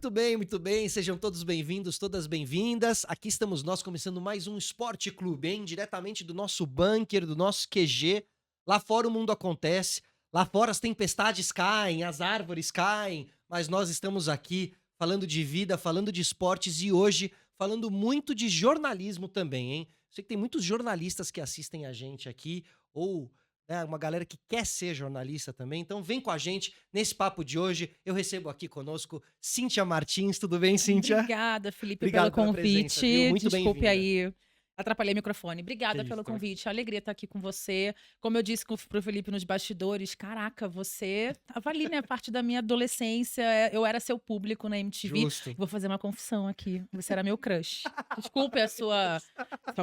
muito bem. Sejam todos bem-vindos, todas bem-vindas. Aqui estamos nós começando mais um Esporte Clube, hein? Diretamente do nosso bunker, do nosso QG. Lá fora o mundo acontece. Lá fora as tempestades caem, as árvores caem, mas nós estamos aqui falando de vida, falando de esportes e hoje falando muito de jornalismo também, hein? Sei que tem muitos jornalistas que assistem a gente aqui, ou né, uma galera que quer ser jornalista também. Então vem com a gente nesse papo de hoje. Eu recebo aqui conosco Cíntia Martins. Tudo bem, Cíntia? Obrigada, Felipe, pelo Obrigado pela presença, viu? convite. Muito Desculpe bem-vinda. aí, atrapalhei o microfone. Que Obrigada pelo isso. convite. Alegria estar aqui com você. Como eu disse pro Felipe nos bastidores, caraca, você tava ali, né? Parte da minha adolescência. Eu era seu público na MTV. Justo. Vou fazer uma confissão aqui. Você era meu crush. Desculpe a sua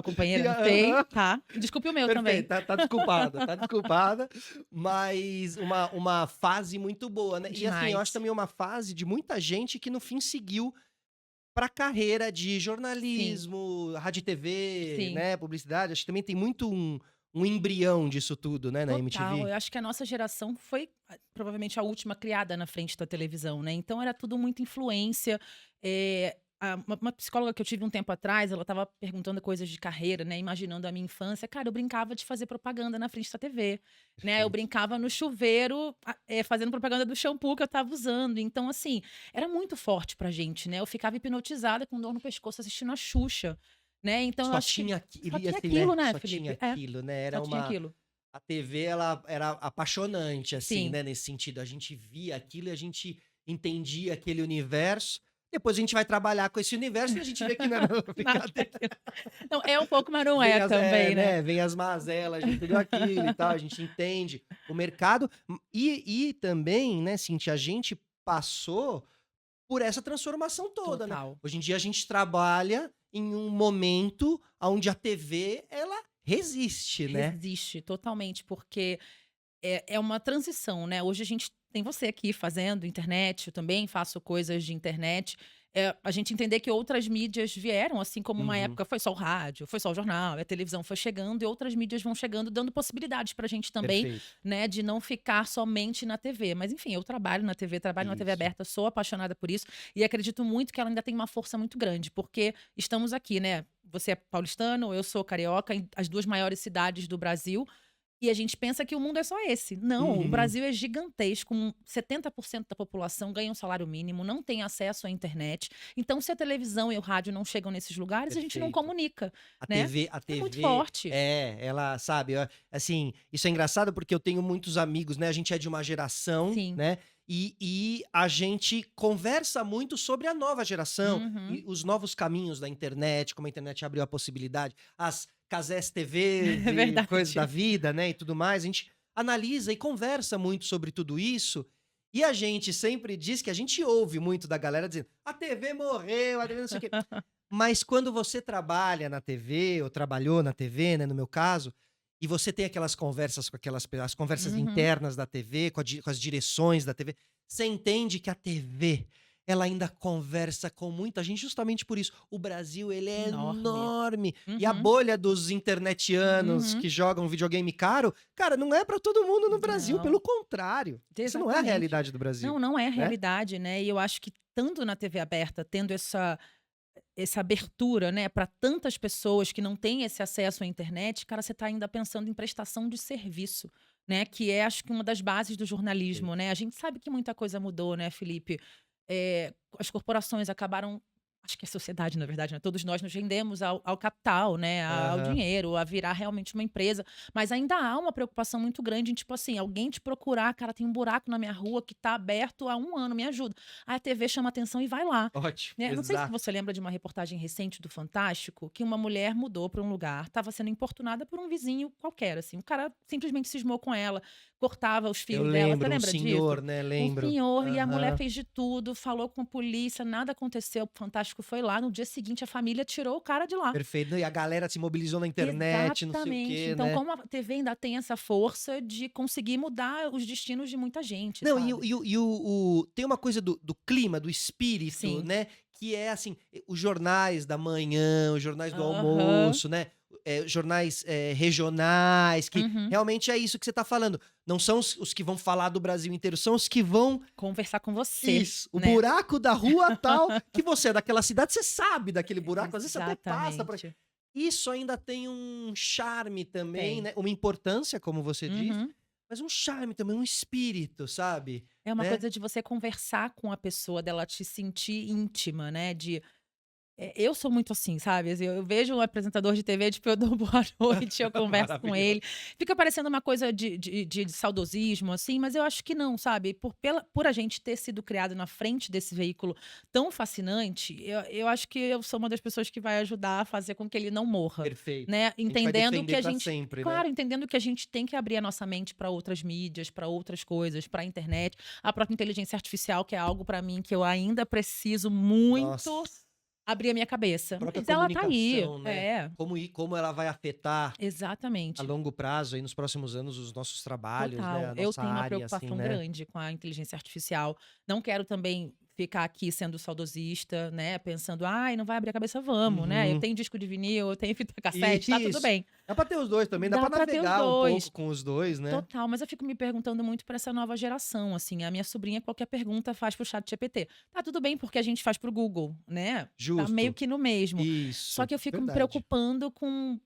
companheira, E não sei, aham. tá? Desculpe o meu também. Perfeito, tá desculpada, tá desculpada. Mas uma fase muito boa, né? E assim, eu acho Demais. também uma fase de muita gente que no fim seguiu pra carreira de Sim, jornalismo, rádio e TV, sim. né? Publicidade. Acho que também tem muito um embrião disso tudo, né? Na Total, MTV. eu acho que a nossa geração foi provavelmente a última criada na frente da televisão, né? Então era tudo muita influência. Uma psicóloga que eu tive um tempo atrás, ela estava perguntando coisas de carreira, né? Imaginando a minha infância. Cara, eu brincava de fazer propaganda na frente da TV, né? Eu Perfeito. brincava no chuveiro, fazendo propaganda do shampoo que eu estava usando. Então, assim, era muito forte pra gente, né? Eu ficava hipnotizada com dor no pescoço assistindo a Xuxa, né? Então, eu Só acho que tinha só aquilo, e tinha assim, aquilo, né? né, Só tinha Felipe? aquilo, né? Só Era tinha uma. aquilo. A TV, ela era apaixonante, assim, Sim. né? Nesse sentido. A gente via aquilo e a gente entendia aquele universo. Depois a gente vai trabalhar com esse universo e a gente vê que não era Nada brincadeira. daquilo. Não, é um pouco, mas não Vem é as, é, também, né? né? Vem as mazelas de tudo aquilo e tal. A gente entende o mercado. E também, né, Cintia, a gente passou por essa transformação toda, né? Total. Hoje em dia a gente trabalha em um momento onde a TV, ela resiste, né? Resiste totalmente, porque é uma transição, né? Hoje a gente tem você aqui fazendo internet, eu também faço coisas de internet. A gente entender que outras mídias vieram, assim como uma Uhum, época foi só o rádio, foi só o jornal, a televisão foi chegando e outras mídias vão chegando, dando possibilidades pra gente também, perfeito. né, de não ficar somente na TV. Mas enfim, eu trabalho na TV, trabalho na TV Isso. aberta, sou apaixonada por isso e acredito muito que ela ainda tem uma força muito grande, porque estamos aqui, né? Você é paulistano, eu sou carioca, em as duas maiores cidades do Brasil. E a gente pensa que o mundo é só esse. Não, o Uhum, Brasil é gigantesco, 70% da população ganha um salário mínimo, não tem acesso à internet. Então, se a televisão e o rádio não chegam nesses lugares, a gente não perfeito. comunica, A né? TV, a É muito TV, forte. ela, sabe, assim, isso é engraçado porque eu tenho muitos amigos, né? A gente é de uma geração, Sim. né? E a gente conversa muito sobre a nova geração Uhum. e os novos caminhos da internet, como a internet abriu a possibilidade, as Casés TVs É e coisas da verdade. vida, né? E tudo mais. A gente analisa e conversa muito sobre tudo isso. E a gente sempre diz que a gente ouve muito da galera dizendo: a TV morreu, a TV não sei o quê. Mas quando você trabalha na TV, ou trabalhou na TV, né, no meu caso, e você tem aquelas conversas com as conversas Uhum. internas da TV, com as direções da TV, você entende que a TV, ela ainda conversa com muita gente justamente por isso. O Brasil, ele é Enorme. enorme. E a Uhum. bolha dos internetianos Uhum. que jogam videogame caro, cara, não é pra todo mundo no Brasil, pelo Não, contrário. Isso não é a exatamente. realidade do Brasil, Não, não é a né? realidade, né? E eu acho que tanto na TV aberta, tendo essa abertura, né, para tantas pessoas que não têm esse acesso à internet, cara, você está ainda pensando em prestação de serviço, né, que é acho que uma das bases do jornalismo, Perfeito. né. A gente sabe que muita coisa mudou, né, Felipe. As corporações acabaram, acho que a sociedade, na verdade, né, todos nós nos rendemos ao capital, né, ao Aham. dinheiro, a virar realmente uma empresa, mas ainda há uma preocupação muito grande em, tipo assim, alguém te procurar: "Cara, tem um buraco na minha rua que está aberto há 1 ano, me ajuda". Aí a TV chama atenção e vai lá. Ótimo, Né, não sei se exato. você lembra de uma reportagem recente do Fantástico, que uma mulher mudou para um lugar, estava sendo importunada por um vizinho qualquer, assim, o cara simplesmente cismou com ela, cortava os Eu fios dela, você lembro, um lembra disso? senhor, né, Um lembro. senhor, e a mulher Aham. fez de tudo, falou com a polícia, nada aconteceu, o Fantástico foi lá, no dia seguinte a família tirou o cara de lá. Perfeito. E a galera se mobilizou na internet, não sei o Exatamente, quê, então né. como a TV ainda tem essa força de conseguir mudar os destinos de muita gente, Não, e o sabe? e o e o tem uma coisa do clima, do espírito, Sim. né, que é assim, os jornais da manhã, os jornais do Aham. almoço, né, jornais regionais, que Uhum. realmente é isso que você tá falando. Não são os que vão falar do Brasil inteiro, são os que vão. Conversar com você, Isso, o né. buraco da rua tal, que você é daquela cidade, você sabe daquele buraco, às vezes você até passa por. Exatamente. Isso ainda tem um charme também, Tem. né? Uma importância, como você disse, Uhum. mas um charme também, um espírito, sabe? É uma Né? coisa de você conversar com a pessoa, dela te sentir íntima, né, eu sou muito assim, sabe, assim, eu vejo um apresentador de TV, tipo, eu dou boa noite, eu converso com Maravilhoso. ele. Fica parecendo uma coisa de saudosismo, assim, mas eu acho que não, sabe. Por a gente ter sido criado na frente desse veículo tão fascinante, eu acho que eu sou uma das pessoas que vai ajudar a fazer com que ele não morra, Perfeito. né, A gente vai entendendo que defender a pra gente sempre, né? claro, entendendo que a gente tem que abrir a nossa mente para outras mídias, para outras coisas, para a internet, a própria inteligência artificial, que é algo para mim que eu ainda preciso muito Nossa, abrir a minha a cabeça, própria mas ela tá aí. comunicação, né? É, Como ela vai afetar a exatamente. longo prazo, aí nos próximos anos, os nossos trabalhos, né? Total. A Eu nossa tenho uma área, assim, preocupação né? grande com a inteligência artificial. Não quero também ficar aqui sendo saudosista, né, pensando: "Ai, não vai abrir a cabeça", vamos, né. Eu Uhum. tenho disco de vinil, eu tenho fita cassete, tá tudo Isso. bem. Dá pra ter os dois também, dá Dá pra pra ter os navegar um pouco 2. com os dois, né? Total, mas eu fico me perguntando muito para essa nova geração, assim, a minha sobrinha qualquer pergunta faz para o ChatGPT. Tá tudo bem porque a gente faz para o Google, né, tá meio Justo. que no mesmo. Só Isso, que eu fico me verdade. preocupando com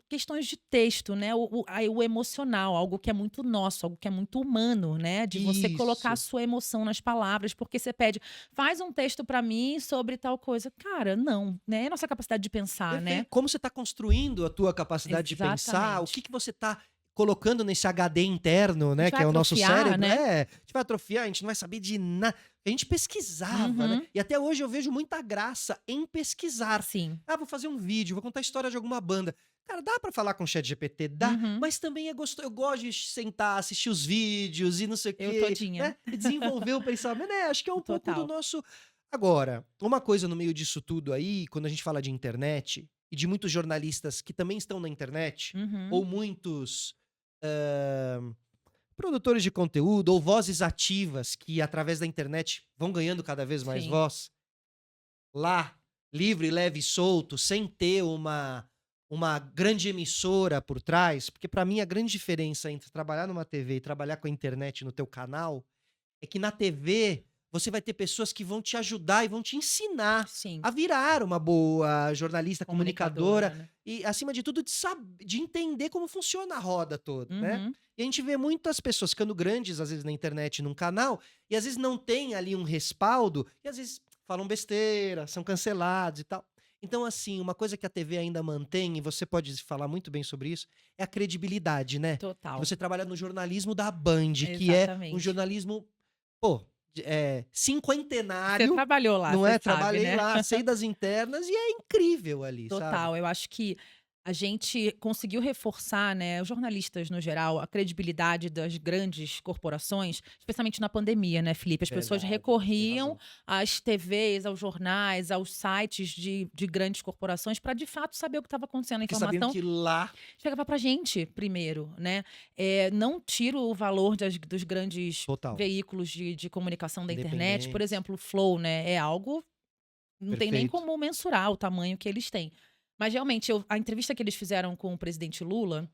questões de texto, né, o emocional, algo que é muito nosso, algo que é muito humano, né, de você colocar a Isso. sua emoção nas palavras, porque você pede: "Faz um texto para mim sobre tal coisa". Cara, não, né, é nossa capacidade de pensar, né. Perfeito. Como você está construindo a tua capacidade de pensar, o que Exatamente. que você está colocando nesse HD interno, A né, gente vai que é o nosso atrofiar, cérebro. né. É, a gente vai atrofiar, a gente não vai saber de nada. A gente pesquisava, né? Uhum. E até hoje eu vejo muita graça em pesquisar. Sim. Ah, vou fazer um vídeo, vou contar a história de alguma banda. Cara, dá pra falar com o ChatGPT? Dá, Uhum. mas também é gostoso. Eu gosto de sentar, assistir os vídeos e não sei o Eu quê, todinha. né? E desenvolver o pensamento. É, acho que é um pouco do Total. nosso. Agora, uma coisa no meio disso tudo aí, quando a gente fala de internet, e de muitos jornalistas que também estão na internet, Uhum. ou muitos produtores de conteúdo, ou vozes ativas que através da internet vão ganhando cada vez mais Sim. voz, lá, livre, leve e solto, sem ter uma grande emissora por trás, porque para mim a grande diferença entre trabalhar numa TV e trabalhar com a internet no teu canal é que na TV você vai ter pessoas que vão te ajudar e vão te ensinar Sim. a virar uma boa jornalista, Comunicadora, comunicadora né. e, acima de tudo, de entender como funciona a roda toda, né? Uhum. E a gente vê muitas pessoas ficando grandes, às vezes, na internet, num canal, e às vezes não tem ali um respaldo, e às vezes falam besteira, são cancelados e tal. Então, assim, uma coisa que a TV ainda mantém, e você pode falar muito bem sobre isso, é a credibilidade, né? Total. Você trabalha no jornalismo da Band, que é um Exatamente. jornalismo, pô, Você cinquentenário, trabalhou lá, não você é? sabe, Trabalhei né. lá, sei das internas e é incrível ali, sabe? Total, eu acho que a gente conseguiu reforçar, né, os jornalistas no geral, a credibilidade das grandes corporações, especialmente na pandemia, né, Felipe? As pessoas Verdade, você tem recorriam razão. às TVs, aos jornais, aos sites de grandes corporações para de fato saber o que estava acontecendo. A Porque sabiam informação que lá, chegava pra gente primeiro, né. Não tiro o valor dos grandes total, veículos de comunicação da internet. Por independentes, exemplo, o Flow, né, é algo não tem nem perfeito. como mensurar o tamanho que eles têm. Mas realmente a entrevista que eles fizeram com o presidente Lula,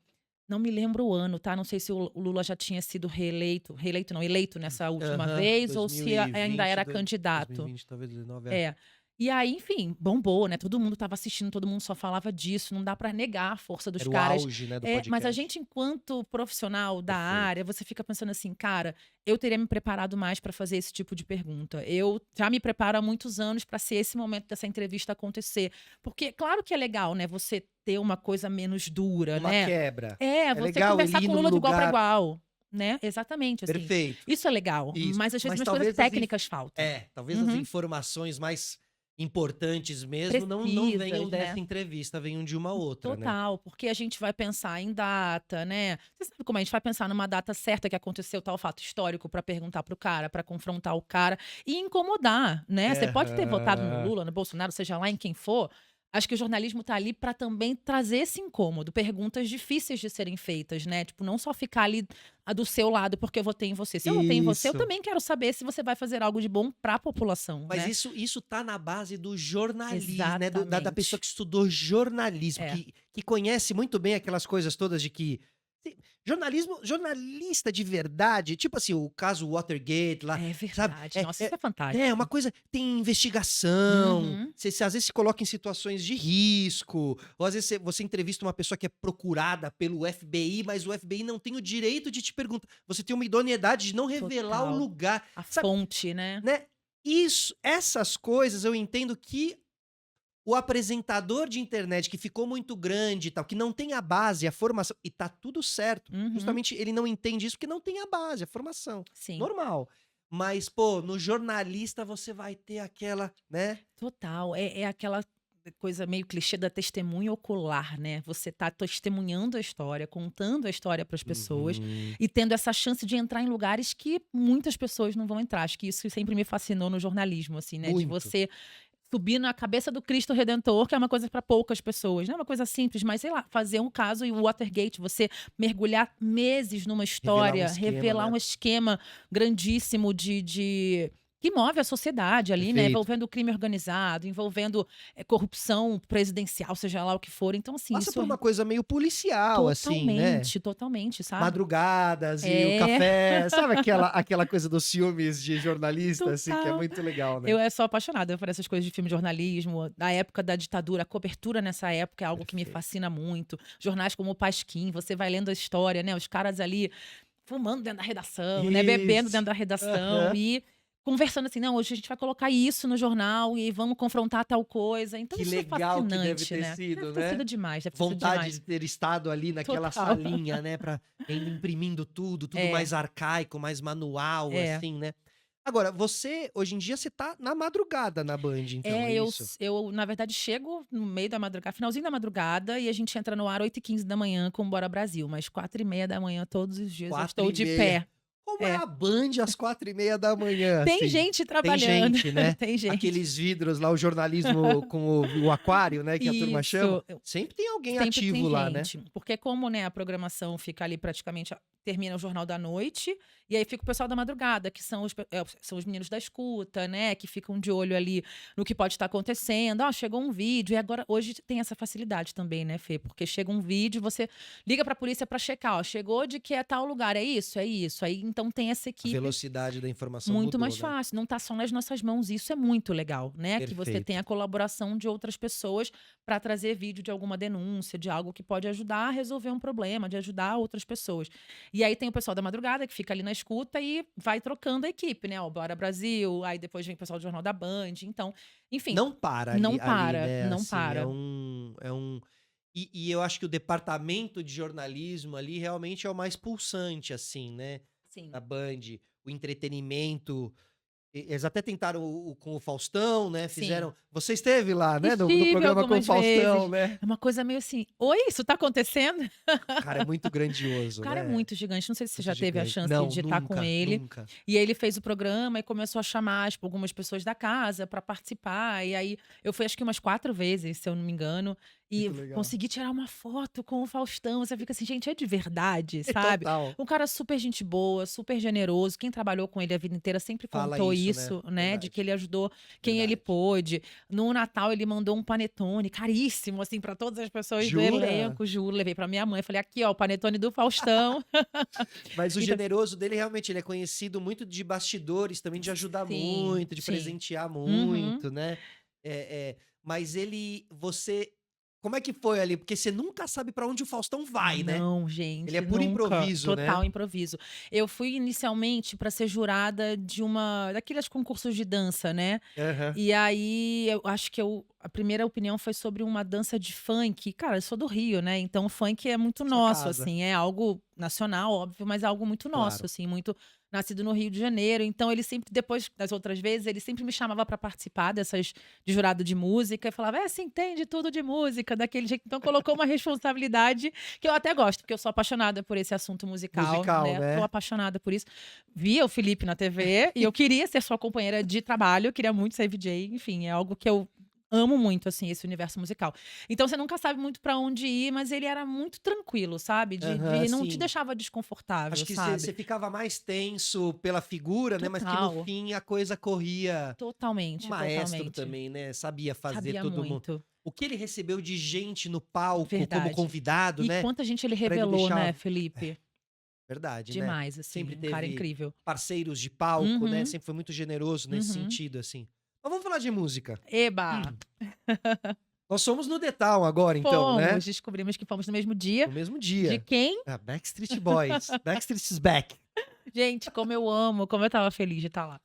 não me lembro o ano, tá, não sei se o Lula já tinha sido reeleito não, eleito nessa última Aham, vez ou se ainda 2020, era candidato. 2020, talvez 19, é. É. E aí, enfim, bombou, né, todo mundo estava assistindo, todo mundo só falava disso, não dá pra negar a força dos Era o caras. auge, né, do Mas a podcast. gente enquanto profissional da Perfeito. área, você fica pensando assim: "Cara, eu teria me preparado mais pra fazer esse tipo de pergunta". Eu já me preparo há muitos anos pra ser esse momento dessa entrevista acontecer. Porque claro que é legal, né, você ter uma coisa menos dura, Uma né. quebra. É, É você legal ele conversar ir com o num Lula de igual pra lugar igual, né. Exatamente, assim. perfeito. Isso é legal, Isso. mas às vezes Mas umas coisas talvez técnicas faltam. talvez as Uhum. informações mais importantes mesmo não venham Precisas, dessa né. entrevista, venham de uma outra, né. Total, porque a gente vai pensar em data, né. Você sabe como é, a gente vai pensar numa data certa que aconteceu tal fato histórico pra perguntar para o cara, pra confrontar o cara e incomodar, né. Você pode ter votado no Aham. Lula, no Bolsonaro, seja lá em quem for, Acho que o jornalismo tá ali para também trazer esse incômodo, perguntas difíceis de serem feitas, né? Tipo, não só ficar ali do seu lado porque eu votei em você. Se eu votei em você, eu Isso. também quero saber se você vai fazer algo de bom para a população, Mas né? isso tá na base do jornalismo, né? Da pessoa Exatamente. que estudou jornalismo, É, que conhece muito bem aquelas coisas todas de que. Jornalista de verdade, tipo assim, o caso Watergate lá, é sabe? verdade. Nossa, isso é É uma fantástico. coisa, tem investigação, Uhum, você às vezes se coloca em situações de risco, ou às vezes você entrevista uma pessoa que é procurada pelo FBI, mas o FBI não tem o direito de te perguntar. Você tem uma idoneidade de não revelar o total. lugar, A sabe? fonte, né? Né? Essas coisas eu entendo que o apresentador de internet que ficou muito grande e tal, que não tem a base, a formação, e tá tudo certo. Uhum, Justamente ele não entende isso porque não tem a base, a formação. sim. Normal. Mas, pô, no jornalista você vai ter aquela, né? Total. É aquela coisa meio clichê da testemunha ocular, né? Você tá testemunhando a história, contando a história para as pessoas Uhum. e tendo essa chance de entrar em lugares que muitas pessoas não vão entrar. Acho que isso sempre me fascinou no jornalismo, assim, né? De Muito. você subir na cabeça do Cristo Redentor, que é uma coisa para poucas pessoas. Não é uma coisa simples, mas sei lá, fazer um caso e o Watergate, você mergulhar meses numa Revelar um história, esquema, revelar né? um esquema grandíssimo que move a sociedade ali, né? Perfeito. Envolvendo crime organizado, envolvendo corrupção presidencial, seja lá o que for. Então, assim, Passa isso por é uma coisa meio policial, assim, né? totalmente, totalmente, sabe? Madrugadas e o É, café, sabe aquela coisa dos filmes de jornalista, assim, que é total. muito legal, né? Eu sou apaixonada por essas coisas de filme de jornalismo, da época da ditadura, a cobertura nessa época é algo que me Perfeito. fascina muito. Jornais como o Pasquim, você vai lendo a história, né? Os caras ali fumando dentro da redação, né? Bebendo Isso. dentro da redação Aham. e conversando assim, não, hoje a gente vai colocar isso no jornal e vamos confrontar tal coisa. Então Que isso é legal que deve fascinante, ter né? Deve sido, ter sido né? demais, deve ter sido Vontade de demais. ter estado ali naquela Total. salinha, né, pra ainda imprimindo tudo É, mais arcaico, mais manual, é. assim, né. Agora, hoje em dia você tá na madrugada na Band então, é É, isso? eu, na verdade, chego no meio da madrugada, finalzinho da madrugada, e a gente entra no ar 8h15 da manhã com Bora Brasil, mas 4h30 da manhã, todos os dias, eu estou de 4h30. pé. Como é É. a Band às 4h30 Tem assim? gente Tem trabalhando, gente, né? tem gente. Aqueles vidros lá, o jornalismo com o aquário, né, que a turma chama. Isso. Sempre tem alguém Sempre tem ativo lá, né? gente, porque como, né, a programação fica ali praticamente termina o Jornal da Noite, e aí fica o pessoal da madrugada, que são os meninos da escuta, né, que ficam de olho ali no que pode estar acontecendo. Ah, chegou um vídeo, e agora hoje tem essa facilidade também, né, Fê? Porque chega um vídeo, você liga pra polícia pra checar, ó, chegou de que é tal lugar, é isso, é isso. Aí então tem essa A equipe velocidade da informação muito mais mudou, né? fácil, não tá só nas nossas mãos, isso é muito legal, né, que você tem Perfeito. a colaboração de outras pessoas para trazer vídeo de alguma denúncia, de algo que pode ajudar a resolver um problema, de ajudar outras pessoas. E aí tem o pessoal da madrugada que fica ali na escuta e vai trocando a equipe, né, o Bora Brasil, aí depois vem o pessoal do Jornal da Band, então, enfim, Não para não ali, para, né, não assim, para. e eu acho que o departamento de jornalismo ali realmente é o mais pulsante, assim, né, Sim. da Band, o entretenimento. Eles até tentaram com o Faustão, né, Sim. você esteve lá, né, no Estive programa com o algumas Faustão, vezes. né. É uma coisa meio assim: "Oi, isso tá acontecendo?" Cara, é muito O grandioso, cara é né, muito gigante, não sei se você muito já teve a gigante. chance Não, de estar com nunca, ele. nunca. E aí ele fez o programa e começou a chamar, tipo, algumas pessoas da casa para participar. E aí eu fui acho que umas 4 vezes, se eu não me engano, e Muito legal. consegui tirar uma foto com o Faustão. Você fica assim: "Gente, é de verdade", É sabe. total. Um cara super gente boa, super generoso. Quem trabalhou com ele a vida inteira sempre Fala contou isso, né. isso, né, de que Verdade, ele ajudou quem ele verdade. pôde. No Natal ele mandou um panetone caríssimo, assim, para todas as pessoas do Jura? elenco, juro. Levei para minha mãe, falei: "Aqui ó, o panetone do Faustão". Mas o Então generoso dele, realmente, ele é conhecido muito de bastidores também, de ajudar sim, muito, de sim. presentear Uhum. muito, né. Mas como é que foi ali? Porque você nunca sabe pra onde o Faustão vai, né. Não, Ele é gente, puro nunca. improviso, né. Total improviso. Eu fui inicialmente para ser jurada de uma daqueles concursos de dança, né. Aham. E aí eu acho que a primeira opinião foi sobre uma dança de funk. Cara, eu sou do Rio, né, então o funk é muito Sua nosso, casa, assim, é algo nacional, óbvio, mas é algo muito nosso, claro. assim, muito nascido no Rio de Janeiro. Então ele sempre depois das outras vezes, ele sempre me chamava para participar dessas de jurado de música e falava: "É, você entende tudo de música", daquele jeito. Então colocou uma responsabilidade que eu até gosto, porque eu sou apaixonada por esse assunto musical, Musical, né, sou né. apaixonada por isso. Via o Felipe na TV e eu queria ser sua companheira de trabalho, eu queria muito ser VJ, enfim, é algo que eu amo muito, assim, esse universo musical. Então você nunca sabe muito pra onde ir, mas ele era muito tranquilo, sabe? Aham, Não te sim. deixava Acho desconfortável, que sabe? você ficava mais tenso pela figura, né, mas que no Total, fim a coisa corria. Um totalmente, maestro totalmente. também, né, sabia fazer Sabia todo mundo. muito, O que ele recebeu de gente no palco como verdade. convidado, E né, quanta gente ele pra ele revelou, né, deixar Felipe? verdade, né. Demais, assim, Sempre um cara teve incrível. parceiros de palco, né, Uhum, sempre foi muito generoso nesse uhum. sentido, assim. Mas vamos falar de música. Eba! Nós somos no The Town agora então, né, Fomos, descobrimos que fomos no mesmo dia. no mesmo De dia. quem? Ah, Backstreet Boys, Backstreet is Back. Gente, como eu amo, como eu estava feliz de estar lá.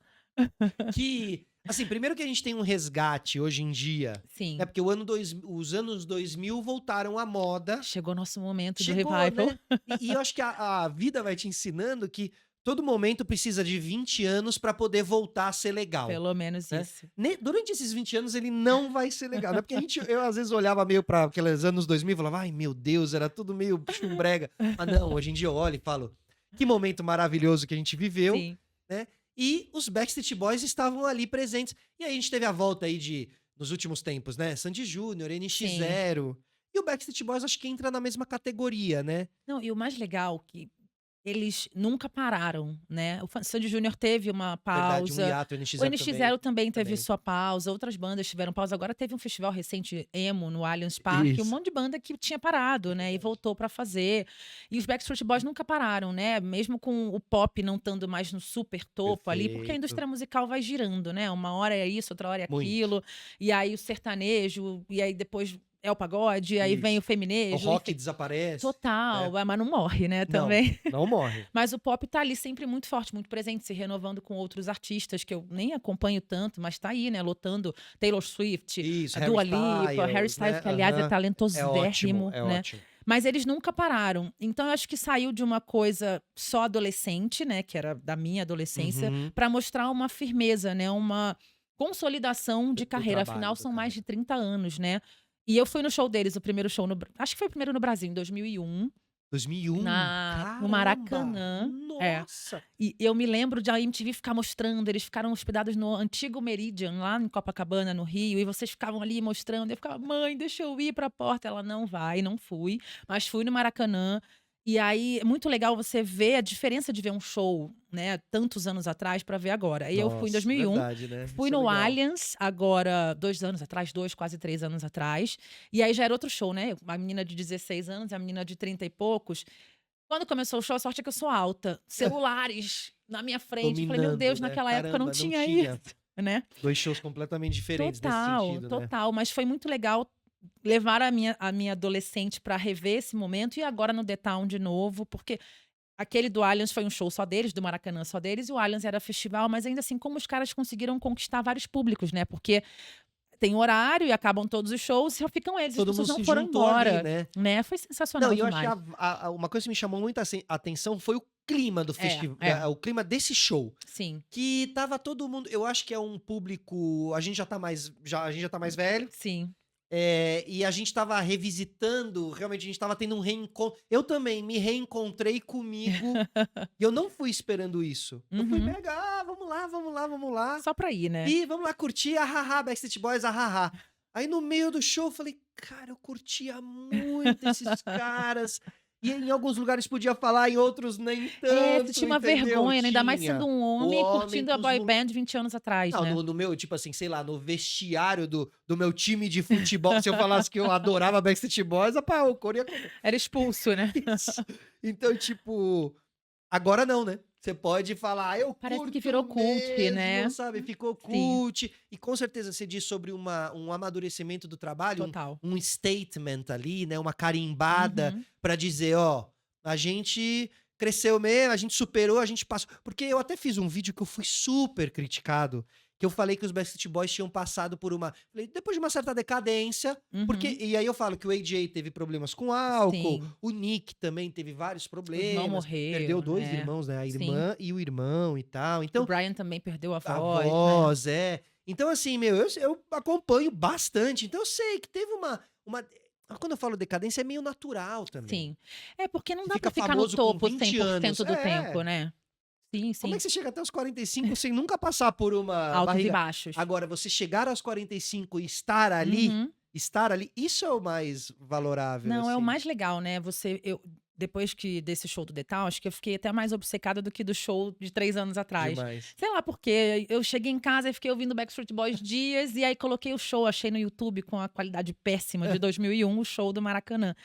Que, assim, primeiro que a gente tem um resgate hoje em dia, né, Sim, porque os anos 2000 voltaram à moda, chegou nosso momento do chegou, revival. né, e eu acho que a vida vai te ensinando que todo momento precisa de 20 anos pra poder voltar a ser legal, Pelo menos né. isso. Durante esses 20 anos ele não vai ser legal, né, porque eu às vezes olhava meio pra aqueles anos 2000 e falava: "Ai meu Deus, era tudo meio chumbrega", mas não, hoje em dia eu olho e falo: "Que momento maravilhoso que a gente viveu", Sim, né, e os Backstreet Boys estavam ali presentes. E aí a gente teve a volta aí nos últimos tempos, né, Sandy Júnior, NX sim. Zero, e o Backstreet Boys acho que entra na mesma categoria, né. Não, e o mais legal que eles nunca pararam, né. O Sandy Júnior teve uma Verdade, um pausa, hiato, NX o Zero NX também, Zero também teve também. sua pausa, outras bandas tiveram pausa. Agora teve um festival recente emo no Allianz Parque, um Isso, monte de banda que tinha parado, é né, e verdade. voltou pra fazer. E os Backstreet Boys nunca pararam, né, mesmo com o pop não estando mais no super topo ali, porque a Perfeito. indústria musical vai girando, né, uma hora é isso, outra hora é Muito. aquilo, e aí o sertanejo, e aí depois é o pagode, e aí vem o Isso. O feminejo, rock enfim. desaparece, né. Total, mas não morre, né, Não, também. não morre. Mas o pop tá ali sempre muito forte, muito presente, se renovando com outros artistas que eu nem acompanho tanto, mas tá aí, né, lotando Taylor Swift, Isso, a Harry Dua Lipa, Harry Styles, Styles, né, que aliás é aham. É ótimo, talentosérrimo, é né. ótimo. Mas eles nunca pararam. Então eu acho que saiu de uma coisa só adolescente, né, que era da minha adolescência, Uhum. pra mostrar uma firmeza, né, uma consolidação de Do carreira, afinal trabalho, da são mais de carreira. 30 anos, né. E eu fui no show deles, o primeiro show no Bra acho que foi o primeiro no Brasil, em 2001. 2001? No Caramba! Maracanã. É. Nossa! E eu me lembro de a MTV ficar mostrando, eles ficaram hospedados no antigo Meridian, lá em Copacabana, no Rio, e vocês ficavam ali mostrando, eu ficava: "Mãe, deixa eu ir pra porta". Ela: "Não vai", não fui, mas fui no Maracanã. E aí é muito legal você ver a diferença de ver um show, né, tantos anos atrás pra ver agora. E eu fui em Nossa, 2001, verdade, né, fui isso é no legal. Allianz agora 2 anos atrás, 2, quase 3 anos atrás, e aí já era outro show, né, uma menina de 16 anos e a menina de 30 e poucos. Quando começou o show, a sorte é que eu sou alta, celulares na minha frente, eu falei: "Meu Dominando, Deus, né, naquela época não caramba, não tinha isso", tinha né. 2 shows completamente diferentes nesse Total, sentido, né. total, mas foi muito legal levar a minha adolescente pra rever esse momento e agora no The Town de novo, porque aquele do Allianz foi um show só deles, do Maracanã só deles, e o Allianz era festival, mas ainda assim como os caras conseguiram conquistar vários públicos, né, porque tem horário e acabam todos os shows, só ficam eles, as Todo pessoas mundo não se foram juntou ali, embora, né. né, foi Não, sensacional e eu acho que demais. uma coisa que me chamou muito atenção foi o clima do É, festival, é, o clima desse show, sim, que estava todo mundo, eu acho que é um público, a gente já tá mais velho. sim. E a gente estava revisitando, realmente a gente estava tendo um reencontro. Eu também me reencontrei comigo, e eu não fui esperando isso. Eu fui Uhum. mega: "Ah, vamos lá, vamos lá, vamos lá. Só pra ir, né. E vamos lá curtir, ah-ha-ha, Backstreet Boys, ah-ha-ha". Aí no meio do show eu falei: "Cara, eu curtia muito esses caras". E em alguns lugares podia falar, em outros nem É, você tanto, tinha uma entendeu? vergonha, né, ainda mais sendo Tinha. um O homem homem curtindo a com os boy band 20 anos atrás, não, né. no meu, tipo assim, sei lá, no vestiário do meu time de futebol, se eu falasse que eu adorava Backstreet Boys, rapaz, o couro ia comer. Era expulso, né. Isso. Então, tipo, agora não, né. Você pode falar: "Ah, eu Parece que curto virou cult, mesmo", né. sabe, ficou Sim, cult. E com certeza você diz sobre um amadurecimento do trabalho, total. um statement ali, né, uma carimbada Uhum. pra dizer: "Ó, a gente cresceu mesmo, a gente superou, a gente passou", porque eu até fiz um vídeo que eu fui super criticado, que eu falei que os Backstreet Boys tinham passado por uma, falei: "Depois de uma certa decadência", porque Uhum. e aí eu falo que o AJ teve problemas com álcool, Sim. o Nick também teve vários O irmão problemas, perdeu morreu, 2 né. irmãos, né, a Sim. irmã e o irmão e tal, O então Brian também perdeu a a voz, né. voz, é. Então assim, meu, eu acompanho bastante, então eu sei que teve uma quando eu falo decadência é meio natural também. Sim. É, porque não Você dá pra fica ficar no famoso com topo 20 anos. 100% do tempo, né. Sim, Como é sim. que você chega até os 45 sem nunca passar por uma Altos e barriga? baixos. Agora, você chegar aos 45 e Uhum. estar ali, isso é o mais valorável, Não, é o assim. mais legal, né, depois desse show do The Town, acho que eu fiquei até mais obcecada do que do show de 3 anos atrás. Demais. Sei lá por quê, eu cheguei em casa e fiquei ouvindo Backstreet Boys dias, e aí coloquei o show, achei no YouTube com a qualidade péssima de 2001, o show do Maracanã.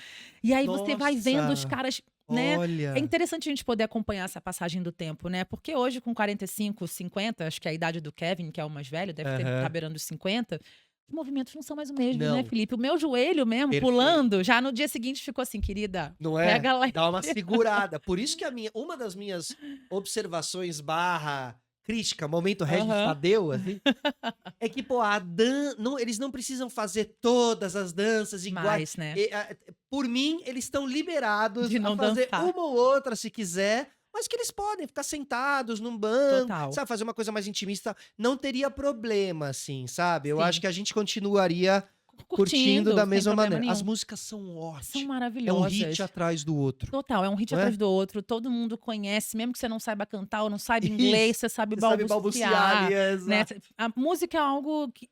E aí você vai vendo os Nossa, caras, né, é olha. interessante a gente poder acompanhar essa passagem do tempo, né, porque hoje com 45, 50, acho que é a idade do Kevin, que é o mais velho, deve ter tá Aham. beirando os 50, os movimentos não são mais o mesmo, né, Não, Felipe? O meu joelho mesmo, perfeito. pulando, já no dia seguinte ficou assim: "Querida, Não é? pega leve". Dá uma segurada. Por isso que uma das minhas observações barra crítica, momento Regis Aham. Tadeu, assim, é que, pô, não, eles não precisam fazer todas as danças iguais. Mais, né, Por mim, eles estão liberados de a não fazer dançar. uma ou outra se quiser, mas que eles podem ficar sentados num banco, Total. sabe, fazer uma coisa mais intimista, não teria problema, assim, sabe? Eu acho Sim. que a gente continuaria curtindo da Curtindo, sem mesma problema maneira. As nenhum. músicas são São ótimas. É um hit maravilhosas. atrás do outro, Total, é um hit não atrás é? do outro, todo mundo conhece, mesmo que você não saiba cantar ou não saiba Isso. inglês, você sabe Você sabe balbuciar ali, balbuciar, né. exato. A música é algo que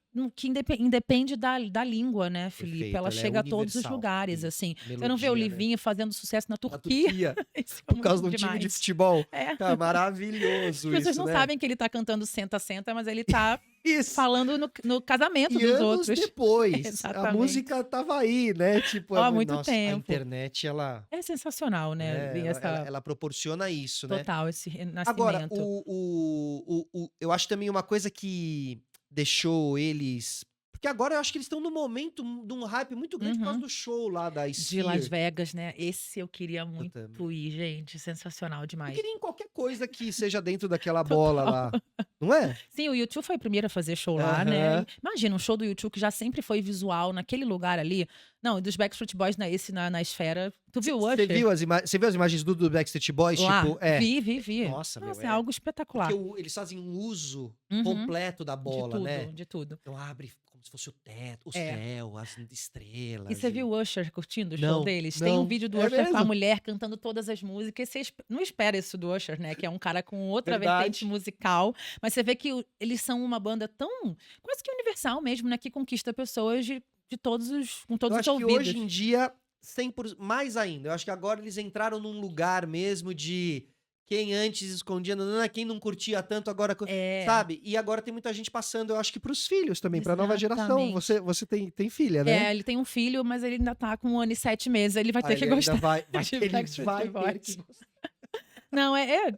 independe da língua, né, Felipe, Perfeito, ela ela é chega a todos os universal. lugares, Isso. assim. Você não vê o Melodia, né? Livinho fazendo sucesso na Na Turquia, Turquia, isso é por causa muito de um time de demais. futebol. É. Cara, As maravilhoso pessoas isso, não né? sabem que ele tá cantando "Senta, senta", mas ele tá Isso. falando no casamento E dos anos outros. depois, a Exatamente. música estava aí, né, tipo, Ó, há muito nossa, a tempo. internet ela, É sensacional, né, né, ver ela essa ela proporciona isso, né. total, esse Agora, renascimento. eu acho também uma coisa que deixou eles, porque agora eu acho que eles estão num momento de um hype muito grande por causa Uhum. do show lá da De Las Sphere. Vegas, né, esse eu queria Puta, muito ir, gente, sensacional eu demais. queria ir em qualquer coisa que seja dentro daquela bola Total. lá, não é? Sim, o U2 foi o primeiro a fazer show lá, né, Aham. e imagina um show do U2 que já sempre foi visual naquele lugar ali. Não, e dos Backstreet Boys na esfera. Tu viu o Usher? Você viu as imagens do Backstreet Boys? Lá? Tipo, é. Vi. Nossa, meu, Nossa, é algo porque espetacular. eles fazem um uso Uhum. completo da De bola, né. tudo, de tudo. Então abre como se fosse o teto, o É. céu, as E estrelas você viu e o Usher curtindo o show não, deles? Tem um não. vídeo do É Usher com a mesmo? mulher cantando todas as músicas, você não espera isso do Usher, né, que é um cara com outra vertente Verdade. musical, mas você vê que eles são uma banda tão quase que universal mesmo, né, que conquista pessoas de com Eu todos os acho que hoje ouvidos. em dia, 100%, mais ainda, eu acho que agora eles entraram num lugar mesmo de quem antes escondia, quem não curtia tanto agora, É, sabe? E agora tem muita gente passando, eu acho que para os filhos também, para a nova geração. exatamente. Você tem filha, né? É, ele tem um filho, mas ele ainda tá com 1 ano e 7 meses, ele vai ter Aí que ele ainda gostar vai de ele Backstreet vai ter que Boys. gostar. Não,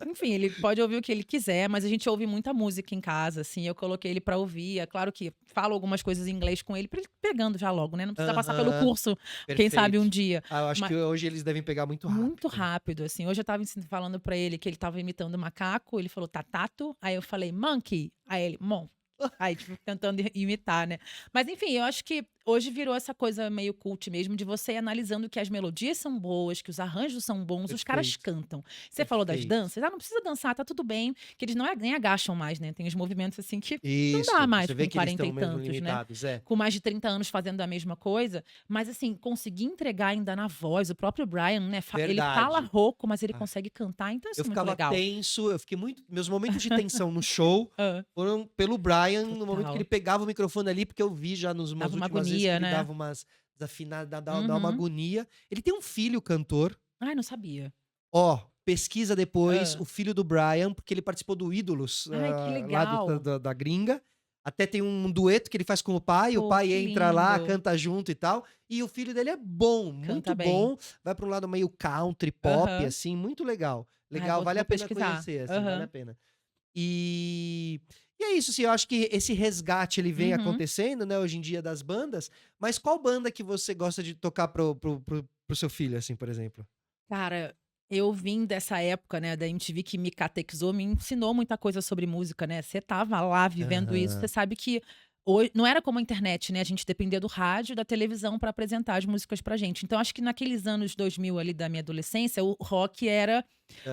enfim, ele pode ouvir o que ele quiser, mas a gente ouve muita música em casa, assim, eu coloquei ele pra ouvir, é claro que falo algumas coisas em inglês com ele, pra ele ir pegando já logo, né, não precisa passar pelo Aham, curso, quem sabe um perfeito. dia. Ah, eu acho Ma que hoje eles devem pegar muito Muito rápido, né. rápido, assim, hoje eu estava falando pra ele que ele estava imitando macaco, ele falou: "Tatato", aí eu falei: "Monkey", aí ele: "Mon". Aí, tipo, tentando imitar, né. Mas enfim, eu acho que hoje virou essa coisa meio cult mesmo, de você ir analisando que as melodias são boas, que os arranjos são bons, os caras Perfeito, cantam. Você falou das perfeito. danças, não precisa dançar, tá tudo bem, que eles não nem agacham mais, né, tem os movimentos, assim, que não dá Isso, mais você vê com que eles 40 estão e mesmo tantos, né, limitados, é. com mais de 30 anos fazendo a mesma coisa, mas assim, conseguir entregar ainda na voz, o próprio Brian, né, ele fala Verdade. rouco, mas ele Ah, consegue cantar, então eu isso é muito ficava legal. tenso, eu fiquei muito, meus momentos de tensão no show Hã. foram pelo Brian, no momento que ele Total. pegava o microfone ali, porque eu vi já nas Dava uma últimas vezes que agonia, ele né. dava umas desafinadas, dá uma Uhum. agonia. Ele tem um filho cantor, Ai, não sabia. ó, pesquisa depois, o Hã. filho do Brian, porque ele participou do Ídolos, Ai, que lá legal. da gringa, até tem um dueto que ele faz com o Pô, pai que entra lá, lindo. canta junto e tal, e o filho dele é bom, Canta muito bem. bom, vai pra um lado meio country, pop, Aham. assim, muito legal. Ai, Legal, vale vou a pena pesquisar. conhecer, assim, vale a Aham. pena. E é isso, assim, eu acho que esse resgate ele vem Uhum. acontecendo, né, hoje em dia das bandas, mas qual banda que você gosta de tocar pro seu filho, assim, por exemplo? Cara, eu vim dessa época, né, da MTV que me catequizou, me ensinou muita coisa sobre música, né. Você estava lá vivendo isso, você Aham. sabe que Não era como a internet, né? A gente dependia do rádio e da televisão para apresentar as músicas pra gente. Então, acho que naqueles anos 2000 ali da minha adolescência, o rock era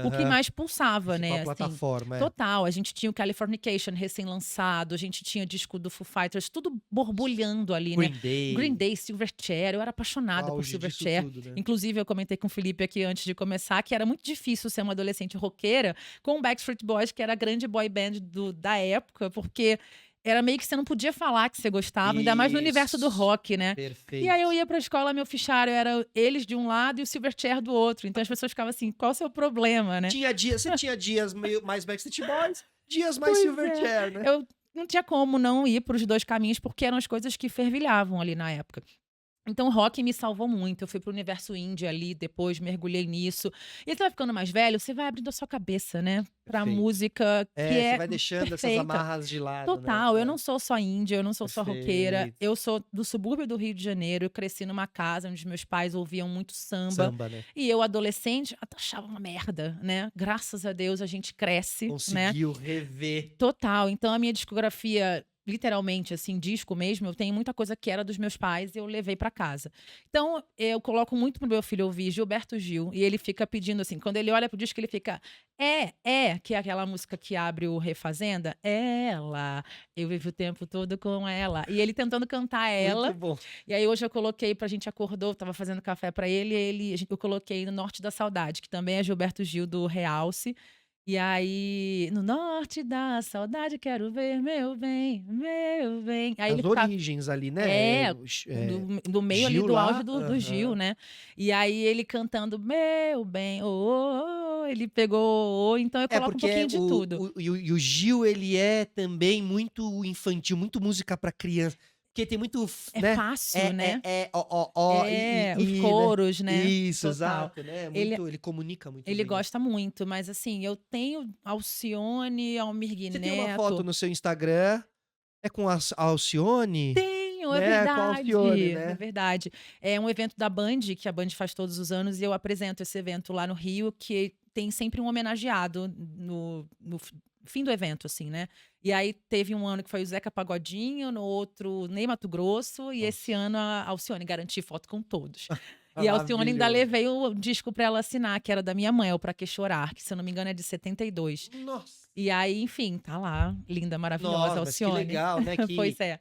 o que Aham. mais pulsava, Principal né? Assim, plataforma, é. total. A gente tinha o Californication recém-lançado, a gente tinha disco do Foo Fighters, tudo borbulhando ali, né? Green Day. Green Day, Silverchair, eu era O apaixonada por auge disso Silverchair. tudo, né? Inclusive, eu comentei com o Felipe aqui antes de começar que era muito difícil ser uma adolescente roqueira com o Backstreet Boys, que era a grande boy band da época, porque era meio que você não podia falar que você gostava, ainda mais no universo do Isso. rock, né? E aí eu Perfeito. ia pra escola, meu fichário era eles de um lado e o Silverchair do outro. Então as pessoas ficavam assim, qual o seu problema, né? Você tinha dias meio mais Backstreet Boys, dias mais Pois é. Silverchair, né? Eu não tinha como não ir pros dois caminhos, porque eram as coisas que fervilhavam ali na época. Então o rock me salvou muito. Eu fui pro universo indie ali, depois mergulhei nisso. E você vai ficando mais velho, você vai abrindo a sua cabeça, né? Pra Perfeito. música que É, você é vai deixando essas perfeita. amarras de lado, né? Total, eu É. não sou só índia, eu não sou só roqueira. Perfeito. Eu sou do subúrbio do Rio de Janeiro. Eu cresci numa casa onde meus pais ouviam muito samba. Samba, né? E eu, adolescente, achava uma merda, né? Graças a Deus a gente cresce, né? Conseguiu rever. Total. Então a minha discografia, literalmente, assim, disco mesmo, eu tenho muita coisa que era dos meus pais e eu levei pra casa. Então eu coloco muito pro meu filho ouvir Gilberto Gil e ele fica pedindo assim, quando ele olha pro disco ele fica que é aquela música que abre o Refazenda, ela, eu vivo o tempo todo com ela. E ele tentando cantar ela. Muito bom. E aí hoje eu coloquei pra gente acordou, tava fazendo café pra ele, eu coloquei no Norte da Saudade, que também é Gilberto Gil do Realce. E aí, no norte da saudade, quero ver meu bem, meu bem. Aí As ele ficava. origens ali, né? É, do meio ali Gil do lá, auge do Gil, aham. né? E aí ele cantando meu bem, ele pegou, então eu É, coloco um porque pouquinho de tudo. e o Gil, ele é também muito infantil, muito música pra criança. Porque tem muito, É né? fácil, né? Os Né? coros, né? Isso, Total. exato, né? Ele, Ele comunica muito ele bem, né? gosta muito, mas assim, eu tenho Alcione, Almir Você tem uma foto Neto. no seu Instagram, é com a Alcione? Tenho, é Né? Com a Alcione, verdade, é né? verdade. É um evento da Band, que a Band faz todos os anos, e eu apresento esse evento lá no Rio, que tem sempre um homenageado no fim do evento, assim, né? E aí teve um ano que foi o Zeca Pagodinho, no outro Ney Matogrosso, e esse Nossa, ano a Alcione, garanti foto com todos. E a Alcione ainda maravilhoso. levei o disco pra ela assinar, que era da minha mãe, o Pra Que Chorar, que se eu não me engano é de 72. Nossa. E aí, enfim, tá lá, linda, maravilhosa, Nossa, mas que Alcione. legal, né? Pois é.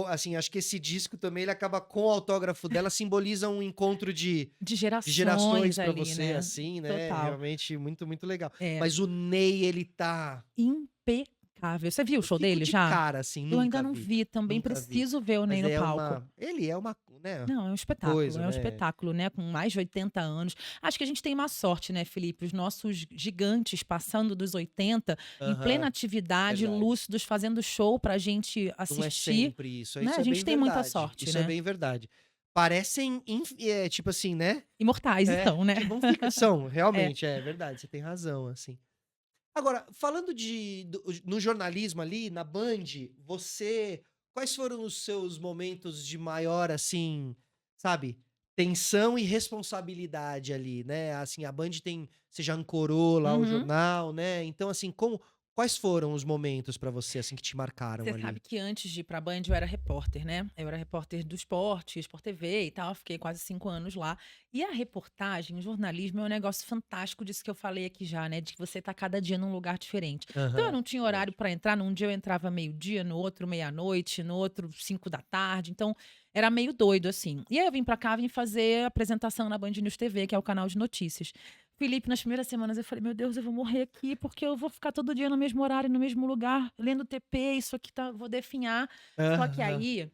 Assim, acho que esse disco também, ele acaba com o autógrafo dela, simboliza um encontro de De gerações gerações pra ali, você, né? assim, né? Total. Realmente muito, muito legal. É. Mas o Ney, ele tá... Impecável. Você viu o Eu show fico dele de já? cara, assim, Eu ainda nunca não vi. vi, também Nunca vi. preciso ver o Ney Mas no palco. ele é uma, né? Não, é um espetáculo, Coisa, é um né? espetáculo, né? Com mais de 80 anos. Acho que a gente tem uma sorte, né, Felipe? Os nossos gigantes passando dos 80, em plena Aham, atividade, verdade. lúcidos, fazendo show pra gente Não é assistir. sempre isso. Né? Isso A é bem gente tem muita verdade. sorte, Isso é né? bem verdade. Parecem, tipo assim, né? Imortais, então, né? Que vão ficar. São, É. realmente, é verdade. Você tem razão, assim. Agora, falando no jornalismo ali, na Band, quais foram os seus momentos de maior, assim, sabe, tensão e responsabilidade ali, né? Assim, a Band você já ancorou lá o Uhum. jornal, né? Então, assim, quais foram os momentos pra você, assim, que te marcaram Você ali? sabe que antes de ir pra Band eu era repórter, né? Eu era repórter do esporte, Sport TV e tal. Fiquei quase 5 anos lá. E a reportagem, o jornalismo é um negócio fantástico disso que eu falei aqui já, né? De que você tá cada dia num lugar diferente. Então eu Aham, não tinha verdade. horário pra entrar. Num dia eu entrava meio-dia, no outro meia-noite, no outro 5 da tarde. Então era meio doido, assim. E aí eu vim pra cá, vim fazer apresentação na Band News TV, que é o canal de notícias. Felipe, nas primeiras semanas eu falei, meu Deus, eu vou morrer aqui, porque eu vou ficar todo dia no mesmo horário, no mesmo lugar, lendo TP, isso aqui vou definhar. Só que Aham, aí,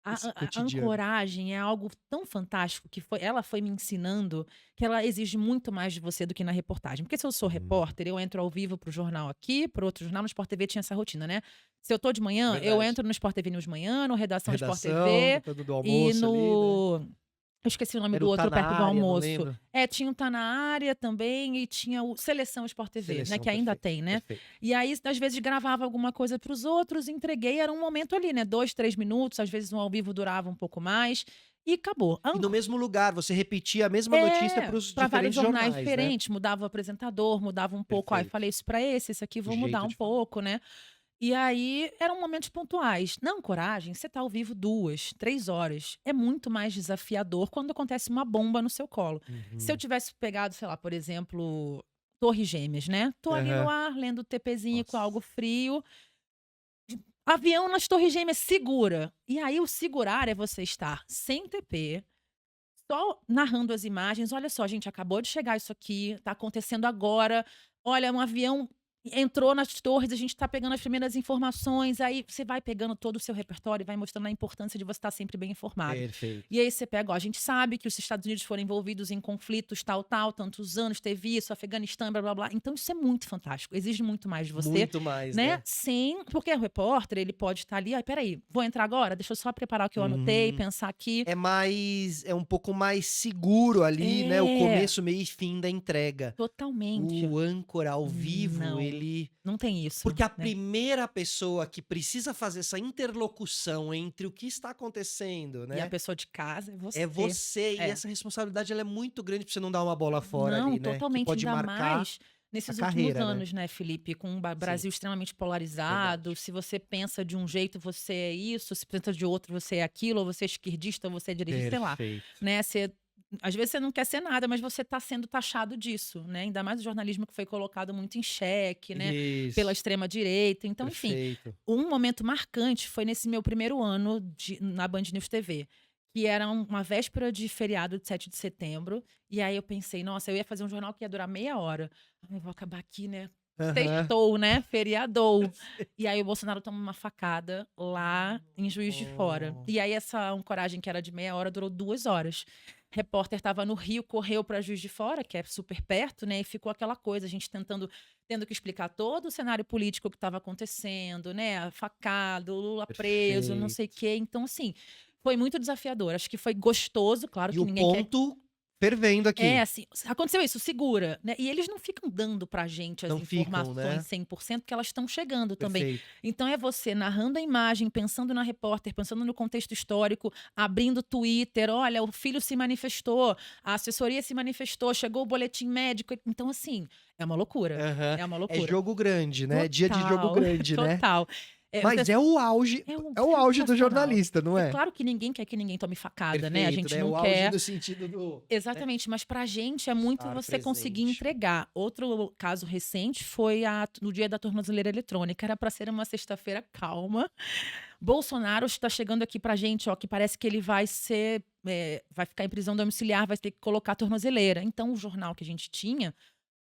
esse a cotidiano. ancoragem é algo tão fantástico que ela foi me ensinando que ela exige muito mais de você do que na reportagem. Porque se eu sou repórter, eu entro ao vivo pro jornal aqui, pro outro jornal, no Sport TV tinha essa rotina, né? Se eu tô de manhã, eu Verdade. entro no Sport TV News manhã, no Redação Sport Redação, TV depois do e almoço ali, né? eu esqueci o nome Era do o outro Tá na perto do Área, não almoço. lembro. Tinha o Tá na Área também e tinha o Seleção Sport TV, né? Seleção, Que ainda perfeito, tem, né? perfeito. E aí, às vezes, gravava alguma coisa para os outros, entreguei, era um momento ali, né? 2, 3 minutos, às vezes no ao vivo durava um pouco mais e acabou. E no mesmo lugar, você repetia a mesma notícia para os Para vários diferentes jornais jornais, né? diferentes, mudava o apresentador, mudava um pouco. Aí Perfeito. falei isso para esse aqui O vou mudar jeito um de falar. pouco, né? E aí eram momentos pontuais. Na Ancoragem, você tá ao vivo 2, 3 horas. É muito mais desafiador quando acontece uma bomba no seu colo. Se eu Uhum. tivesse pegado, sei lá, por exemplo, Torres Gêmeas, né? Tô ali no Aham. ar, lendo o TPzinho com algo Nossa. frio. Avião nas Torres Gêmeas, segura. E aí o segurar é você estar sem TP, só narrando as imagens. Olha só, gente, acabou de chegar isso aqui, tá acontecendo agora. Olha, um avião entrou nas torres, a gente tá pegando as primeiras informações. Aí você vai pegando todo o seu repertório e vai mostrando a importância de você estar sempre bem informado. Perfeito. E aí você pega, ó, a gente sabe que os Estados Unidos foram envolvidos em conflitos tal, tantos anos, teve isso, Afeganistão, blá blá blá. Então isso é muito fantástico, exige muito mais de você, Muito mais, né? né? Sem, porque o repórter, ele pode estar ali, ai, peraí, vou entrar agora? Deixa eu só preparar o que eu anotei, Uhum. pensar aqui. É um pouco mais seguro ali, né, o É, começo, meio e fim da entrega. totalmente. O âncora ao vivo, Não, ele não tem isso, porque a né. primeira pessoa que precisa fazer essa interlocução entre o que está acontecendo, E a né, pessoa de casa é é você. você, e É. essa responsabilidade ela é muito grande pra você não dar uma bola fora Não, ali, né, que totalmente, pode ainda marcar mais a nesses últimos carreira, né. anos, né, Felipe, com um Sim, Brasil extremamente polarizado, verdade. se você pensa de um jeito, você é isso, se pensa de outro, você é aquilo, ou você é esquerdista, ou você é direitista, sei lá, Perfeito. né, você às vezes você não quer ser nada, mas você está sendo taxado disso, né, ainda mais o jornalismo que foi colocado muito em xeque, né, pela Isso, extrema direita, então enfim, perfeito. um momento marcante foi nesse meu primeiro ano na Band News TV, que era uma véspera de feriado de 7 de setembro, e aí eu pensei: "Nossa, eu ia fazer um jornal que ia durar meia hora. Ai, eu vou acabar aqui, né, Aham. sextou, né, feriadou". E aí o Bolsonaro toma uma facada lá em Juiz de Fora. Oh, E aí essa ancoragem que era de meia hora durou 2 horas. Repórter estava no Rio, correu para Juiz de Fora, que é super perto, né, e ficou aquela coisa, a gente tendo que explicar todo o cenário político que estava acontecendo, né, facada, o Lula preso, não sei o perfeito. quê. Então assim, foi muito desafiador. Acho que foi gostoso, claro E que o ninguém quer. ponto fervendo É, aqui. assim, aconteceu isso, segura, né, e eles não ficam dando pra gente as Não ficam, informações né. 100%, porque elas estão chegando também. Perfeito. Então é você narrando a imagem, pensando na repórter, pensando no contexto histórico, abrindo o Twitter, olha, o filho se manifestou, a assessoria se manifestou, chegou o boletim médico, então assim, é uma loucura, Aham. é uma É loucura. jogo grande, né, dia de jogo Total, grande, né. total. Você Mas é um é o auge do sensacional. jornalista, não É é? claro que ninguém quer que ninguém tome facada, né, a Perfeito, gente né, não o auge quer. no sentido do, né, Exatamente, mas pra gente é muito estar você conseguir presente. entregar. Outro caso recente foi no dia da tornozeleira eletrônica, era para ser uma sexta-feira calma. Bolsonaro está chegando aqui pra gente, ó, que parece que ele vai ser, vai ficar em prisão domiciliar, vai ter que colocar a tornozeleira. Então o jornal que a gente tinha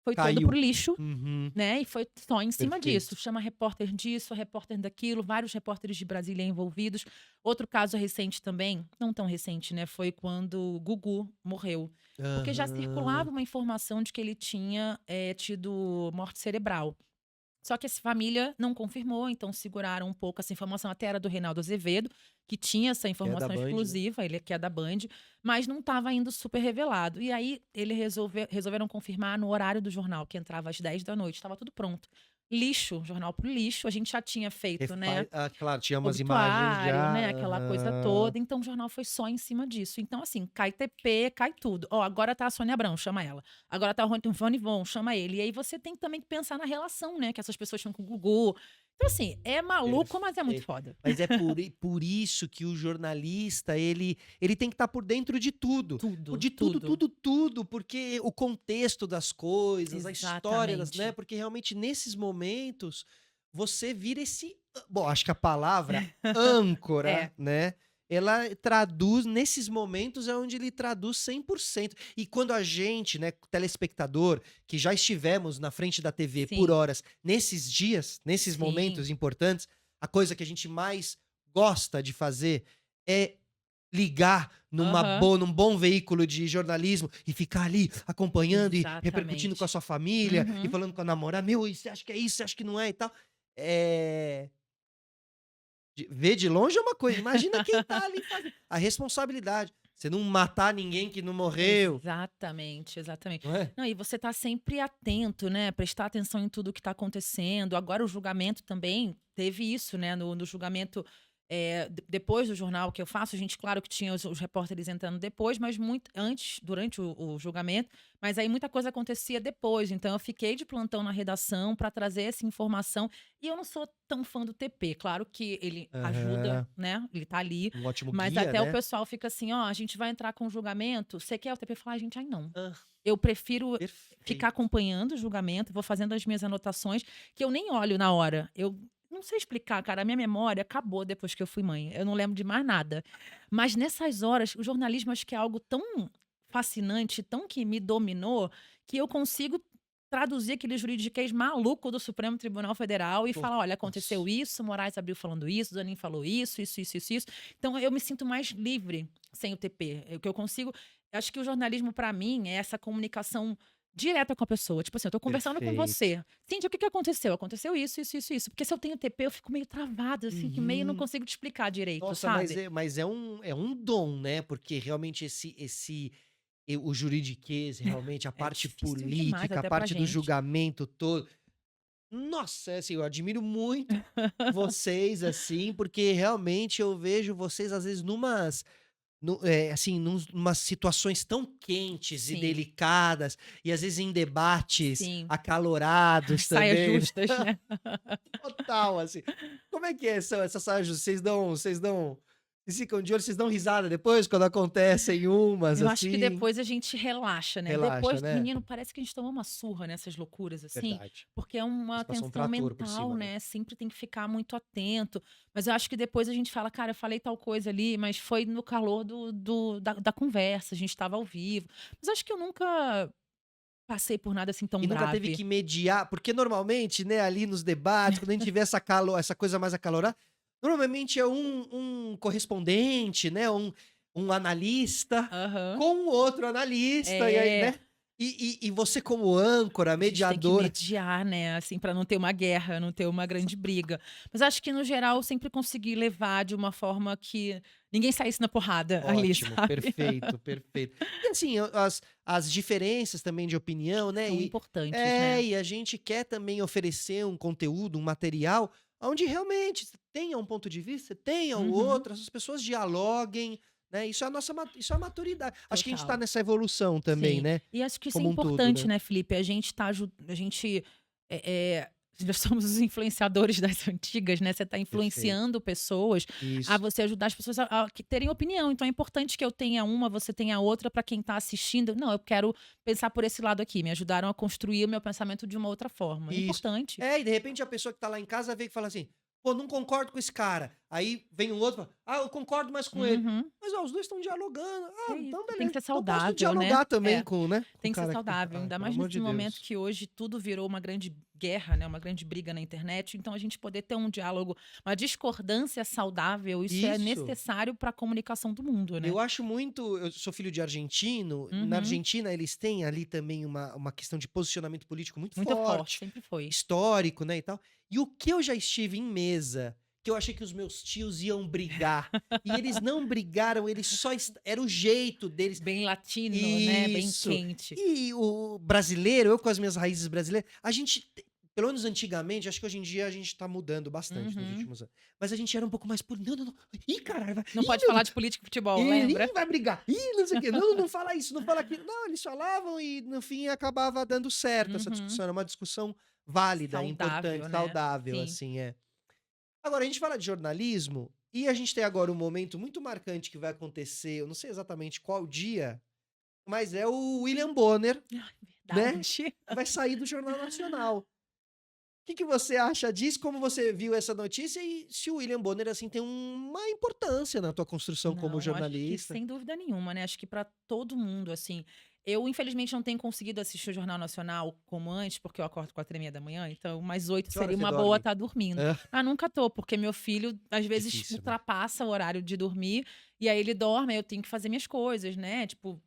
foi todo pro Caiu. lixo, Uhum, né, e foi só em cima disso. perfeito. Chama repórter disso, repórter daquilo, vários repórteres de Brasília envolvidos. Outro caso recente também, não tão recente, né, foi quando o Gugu morreu. Porque já Aham. circulava uma informação de que ele tinha, tido morte cerebral. Só que essa família não confirmou, então seguraram um pouco essa informação, até era do Reinaldo Azevedo, que tinha essa Que é da informação Band, né. exclusiva, ele que é da Band, mas não estava ainda super revelado. E aí resolveram confirmar no horário do jornal, que entrava às 10 da noite, estava tudo pronto. Lixo, jornal pro lixo, a gente já tinha feito, né, Claro, tinha umas imagens obituário, já. né, aquela coisa Aham. toda, então o jornal foi só em cima disso. Então assim, cai TP, cai tudo. Ó, agora tá a Sônia Abrão, chama ela. Agora tá o Rony Von, chama ele. E aí você tem também que pensar na relação, né, que essas pessoas tinham com o Gugu. Então assim, é maluco, mas é muito Perfeito. foda. Mas é por isso que o jornalista, ele tem que estar por dentro de tudo. Tudo, De tudo, tudo. tudo, tudo, porque o contexto das coisas, a história das, né, Exatamente. porque realmente nesses momentos, você vira esse bom, acho que a palavra âncora, É, né, ela traduz nesses momentos é onde ele traduz 100%. E quando a gente, né, telespectador, que já estivemos na frente da TV por sim, horas, nesses dias, nesses sim. momentos importantes, a coisa que a gente mais gosta de fazer é ligar Aham, num bom veículo de jornalismo e ficar ali acompanhando e repercutindo com a exatamente. sua família e Uhum. falando com a namorada: "Meu, e você acha que é isso? Você acha que não é?" E tal. Eh, ver de longe é uma coisa, imagina quem tá ali fazendo. A responsabilidade, você não matar ninguém que não morreu, Exatamente, exatamente. não é? Não, e você tá sempre atento, né, prestar atenção em tudo que tá acontecendo. Agora o julgamento também teve isso, né, no julgamento, Depois do jornal que eu faço, a gente, claro que tinha os repórteres entrando depois, mas muito antes, durante o julgamento, mas aí muita coisa acontecia depois. Então eu fiquei de plantão na redação para trazer essa informação. E eu não sou tão fã do TP. Claro que ele ajuda, Aham. né? Ele tá ali. Um ótimo Mas guia, até o né? pessoal fica assim, ó, a gente vai entrar com o julgamento. Você quer o TP? Falar, gente, ai não. Ah, Eu prefiro ficar perfeito. acompanhando o julgamento, vou fazendo as minhas anotações, que eu nem olho na hora. Eu não sei explicar, cara. A minha memória acabou depois que eu fui mãe. Eu não lembro de mais nada. Mas nessas horas, o jornalismo acho que é algo tão fascinante, tão que me dominou, que eu consigo traduzir aquele juridiquês maluco do Supremo Tribunal Federal e falar: olha, Nossa. aconteceu isso, Moraes abriu falando isso, Zanin falou isso, isso, isso, isso, isso. Então eu me sinto mais livre sem o TP. O que eu consigo. Acho que o jornalismo, para mim, é essa comunicação direta com a pessoa. Tipo assim, eu tô conversando com Perfeito. você. Cíntia, o que que aconteceu? Aconteceu isso, isso, isso, isso. Porque se eu tenho TP, eu fico meio travada, assim, que meio não Uhum. consigo te explicar direito, Nossa, mas sabe? é um dom, né? Porque realmente o juridiquês, realmente, a É parte difícil demais política, a até pra parte do gente. julgamento todo. Nossa, é assim, eu admiro muito vocês, assim, porque realmente eu vejo vocês, às vezes, assim, numas situações tão quentes e Sim, delicadas, e às vezes em debates sim. acalorados Saias também, né? justas, né? Total, assim. Como é que são essas saias justas? Vocês ficam de olho, vocês dão risada depois quando acontecem umas, Eu acho que assim? depois a gente relaxa, né. Relaxa, Depois, né? menino, parece que a gente tomou uma surra nessas loucuras, assim, Verdade. porque é uma Mas passou um tensão trator por mental, cima, né? né, sempre tem que ficar muito atento. Mas eu acho que depois a gente fala: "Cara, eu falei tal coisa ali, mas foi no calor da conversa, a gente estava ao vivo". Mas acho que eu nunca passei por nada, assim, tão E nunca teve grave. que mediar, porque normalmente, né, ali nos debates, quando a gente vê essa coisa mais acalorada, normalmente é um correspondente, né, um analista Aham. com outro analista, e aí, É. né, e você como âncora, A gente tem que mediadora. mediar, né, assim, para não ter uma guerra, não ter uma grande briga. Mas acho que no geral eu sempre consegui levar de uma forma que ninguém saísse na porrada ali, Ótimo, sabe. perfeito, perfeito. E assim, as diferenças também de opinião, né, São importantes, né. e a gente quer também oferecer um conteúdo, um material, onde realmente tenha um ponto de vista, tenha o Uhum, outro, essas pessoas dialoguem, né, isso é a maturidade. Acho que a gente tá total. nessa evolução também, Sim. né, E acho que isso é como um todo, importante, né. né, Felipe, a gente, nós somos os influenciadores das antigas, né, você tá Perfeito. influenciando pessoas a Isso, você ajudar as pessoas a que terem opinião, então é importante que eu tenha uma, você tenha outra, para quem tá assistindo, "Não, eu quero pensar por esse lado aqui", me ajudaram a construir o meu pensamento de uma outra forma. É isso. importante. É, e de repente a pessoa que tá lá em casa vê que fala assim: "Pô, não concordo com esse cara". Aí vem um outro e fala: "Ah, eu concordo mais com ele". Uhum. Mas, ó, os 2 estão dialogando. É "Ah, isso, então tem que beleza. ser Então eu posso saudável, né. dialogar também É. com, né, com o Tem que ser cara que". saudável, Ai, ainda pelo mais amor de nesse momento Deus. que hoje tudo virou uma grande guerra, né, uma grande briga na internet, então a gente poder ter um diálogo, uma discordância saudável, isso é Isso. necessário para a comunicação do mundo, né. Eu sou filho de argentino, na Uhum. Argentina eles têm ali também uma questão de posicionamento político muito Muito forte, forte, sempre foi. histórico, né, e tal. E o que eu já estive em mesa, que eu achei que os meus tios iam brigar, e eles não brigaram, eles só era o jeito deles. Bem latino, né, bem Isso. quente. E o brasileiro, eu com as minhas raízes brasileiras, a gente pelo menos antigamente, acho que hoje em dia a gente tá mudando bastante nos Uhum. últimos anos, mas a gente era um pouco mais por: "Não, não, não. Ih, caralho, vai. Não Ih, pode meu falar Deus. de política e futebol, Ih, lembra? vai brigar. Ih, não sei o quê. Não, não fala isso, não fala aquilo". Não, eles falavam e no fim acabava dando certo essa Uhum. discussão, era uma discussão válida, importante, Saudável, né. saudável, Sim. assim, é. Agora a gente fala de jornalismo, e a gente tem agora um momento muito marcante que vai acontecer, eu não sei exatamente qual dia, mas é o William Bonner, Ai, né, verdade. que vai sair do Jornal Nacional. O que você acha disso? Como você viu essa notícia e se o William Bonner, assim, tem uma importância na tua construção como Não, acho que jornalista? sem dúvida nenhuma, né, acho que para todo mundo, assim, eu infelizmente não tenho conseguido assistir o Jornal Nacional como antes, porque eu acordo 4h30 da manhã, então mais 8 Que hora seria você uma boa dorme? estar dormindo. Hã? Mas nunca tô, porque meu filho às vezes Difícil, né? ultrapassa o horário de dormir, e aí ele dorme, aí eu tenho que fazer minhas coisas, né, tipo,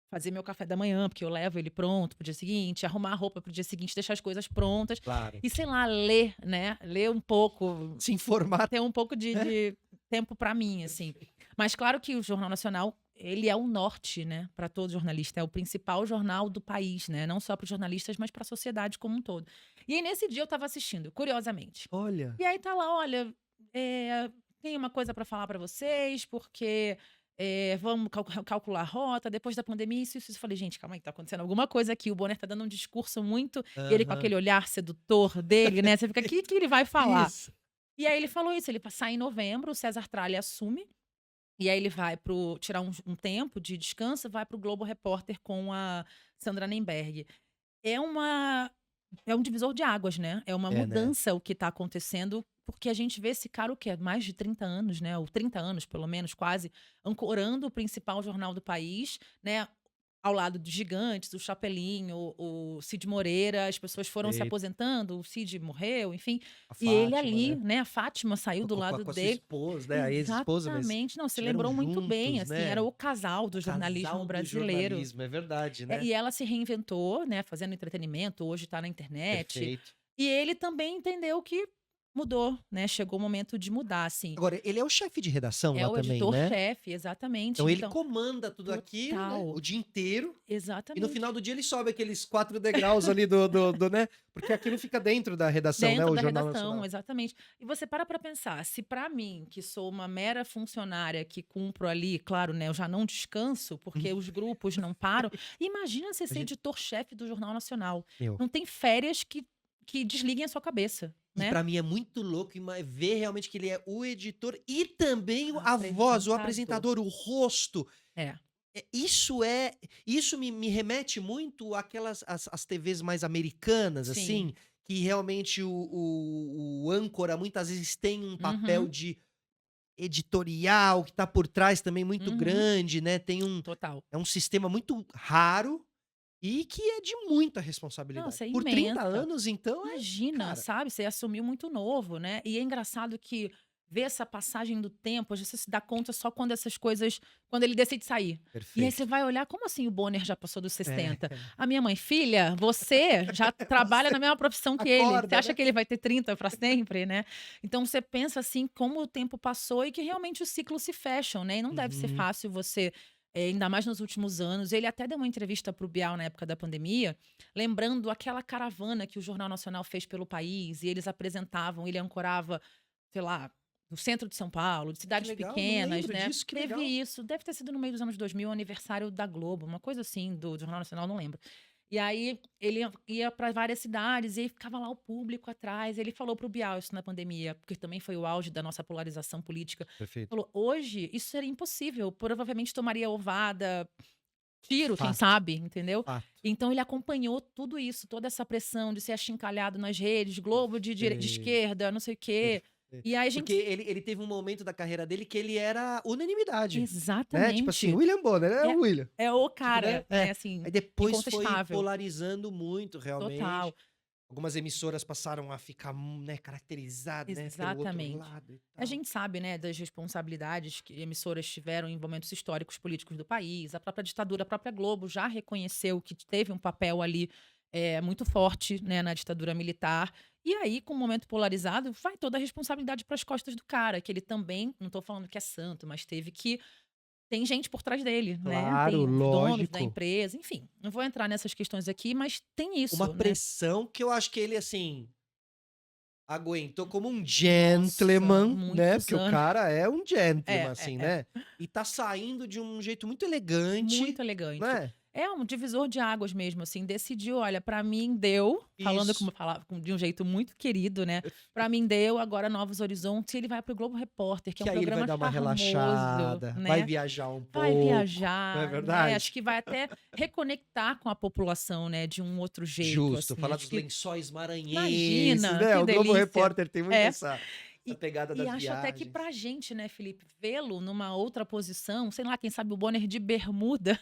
fazer meu café da manhã, porque eu levo ele pronto para o dia seguinte, arrumar a roupa para o dia seguinte, deixar as coisas prontas, Claro. e sei lá, ler, né, ler um pouco, Se informar, ter um pouco de né? tempo para mim, assim. Mas claro que o Jornal Nacional, ele é o norte, né, para todo jornalista, é o principal jornal do país, né, não só para os jornalistas, mas para a sociedade como um todo. E aí nesse dia eu estava assistindo, curiosamente. Olha. E aí tá lá, olha, eh, Tenho uma coisa para falar para vocês, porque vamos calcular a rota, depois da pandemia, isso. Eu falei, gente, calma aí, tá acontecendo alguma coisa aqui. O Bonner tá dando um discurso muito. Ele com Aham. aquele olhar sedutor dele, né? Você fica, o que ele vai falar? Isso. E aí ele falou isso, ele sai em novembro, o César Tralli assume, e aí ele vai tirar um tempo de descanso, vai pro Globo Repórter com a Sandra Nemberg. É uma é um divisor de águas, né? É uma É, né? mudança o que tá acontecendo, porque a gente vê esse cara, o quê? Mais de 30 anos, né? Ou 30 anos, pelo menos, quase, ancorando o principal jornal do país, né? Ao lado dos gigantes, o Chapelinho, o Cid Moreira, as pessoas foram se Perfeito. aposentando, o Cid morreu, enfim. A E ele Fátima, ali, né? né? A Fátima saiu do lado Com a sua dele. esposa, né? A ex-esposa, mas Exatamente. Não, você tiveram lembrou muito bem, juntos, assim, era né? o casal do jornalismo Casal do brasileiro. jornalismo, é verdade, né? E ela se reinventou, né, fazendo entretenimento, hoje tá na internet. Perfeito. E ele também entendeu que mudou, né, chegou o momento de mudar, assim. Agora, ele é o chefe de redação É lá o também, né? editor-chefe, exatamente. Então ele Então, comanda tudo aquilo, né? total, O dia inteiro. E no final exatamente. do dia ele sobe aqueles 4 degraus ali né? Porque aquilo fica dentro da redação, né? Dentro O da Jornal redação, Nacional. exatamente. E você para pensar, se para mim, que sou uma mera funcionária que cumpro ali, claro, né, eu já não descanso, porque os grupos não param, imagina você A ser gente, editor-chefe do Jornal Nacional. meu. Não tem férias que desliguem a sua cabeça, E né? pra mim é muito louco ver realmente que ele é o editor e também a voz, o Apresentador. apresentador, o rosto. É. Isso me remete muito àquelas as TVs mais americanas, Sim. assim, que realmente o âncora muitas vezes tem um papel Uhum, de editorial que tá por trás também muito uhum. grande, né, Total. é um sistema muito raro e que é de muita responsabilidade. Nossa, é Por 30 imensa. anos, então, Imagina, cara, sabe, você assumiu muito novo, né. E é engraçado que ver essa passagem do tempo, às vezes você se dá conta só quando ele decide sair. E aí você perfeito. vai olhar, como assim o Bonner já passou dos É, 60? A minha mãe: "Filha, você já trabalha você na mesma profissão que ele. Você acorda, acha né. que ele vai ter 30 para sempre, né?". Então você pensa, assim, como o tempo passou e que realmente os ciclos se fecham, né. E não deve ser Uhum. fácil você, ainda mais nos últimos anos. Ele até deu uma entrevista para o Bial na época da pandemia, lembrando aquela caravana que o Jornal Nacional fez pelo país e eles apresentavam, ele ancorava, sei lá, no centro de São Paulo, de Que cidades legal, não pequenas, lembro né. disso, que Teve legal. isso, deve ter sido no meio dos anos 2000, aniversário da Globo, uma coisa assim, do Jornal Nacional, não lembro. E aí ele ia para várias cidades e aí ficava lá o público atrás. Ele falou para o Bial isso na pandemia, porque também foi o auge da nossa polarização política. Perfeito. Falou: "Hoje isso seria impossível, provavelmente tomaria ovada, tiro, quem Fato, sabe", entendeu. fato. Então ele acompanhou tudo isso, toda essa pressão de ser achincalhado nas redes, Globo de Perfeito, esquerda, não sei o quê. perfeito. E aí a Porque gente ele teve um momento da carreira dele que ele era unanimidade, né, tipo assim, exatamente. William Bonner, é É o William, é o tipo, né, cara, né, assim, Aí depois foi incontestável. polarizando muito realmente, Total. algumas emissoras passaram a ficar, né, caracterizadas, né, pelo outro Exatamente. lado e A tal. gente sabe, né, das responsabilidades que emissoras tiveram em momentos históricos políticos do país. A própria ditadura, a própria Globo já reconheceu que teve um papel ali, muito forte, né, na ditadura militar. E aí, com o momento polarizado, vai toda a responsabilidade para as costas do cara, que ele também, não estou falando que é santo, mas teve que tem gente por trás dele, né, Claro, tem os donos da lógico. empresa, enfim. Não vou entrar nessas questões aqui, mas tem Uma isso, né. pressão que eu acho que ele, assim, aguentou como um Nossa, gentleman, né, muitos porque o anos. cara é um gentleman, assim, É. né, e tá saindo de um jeito muito elegante, Muito elegante. né. É um divisor de águas mesmo, assim, decidiu: "Olha, pra mim deu", falando Isso. como falava de um jeito muito querido, né, "pra mim deu, agora novos horizontes", e ele vai para o Globo Repórter, que é um Que aí ele vai programa dar uma charmoso, relaxada, vai né, viajar um vai pouco, não é viajar, né, acho verdade? que vai até reconectar com a população, né, de um outro jeito, Justo, assim, falar acho dos que lençóis maranhenses, imagina, né, que o Globo delícia. Repórter tem muito É. essa E pegada e das acho até que viagens. pra gente, né, Felipe, vê-lo numa outra posição, sei lá, quem sabe o Bonner de bermuda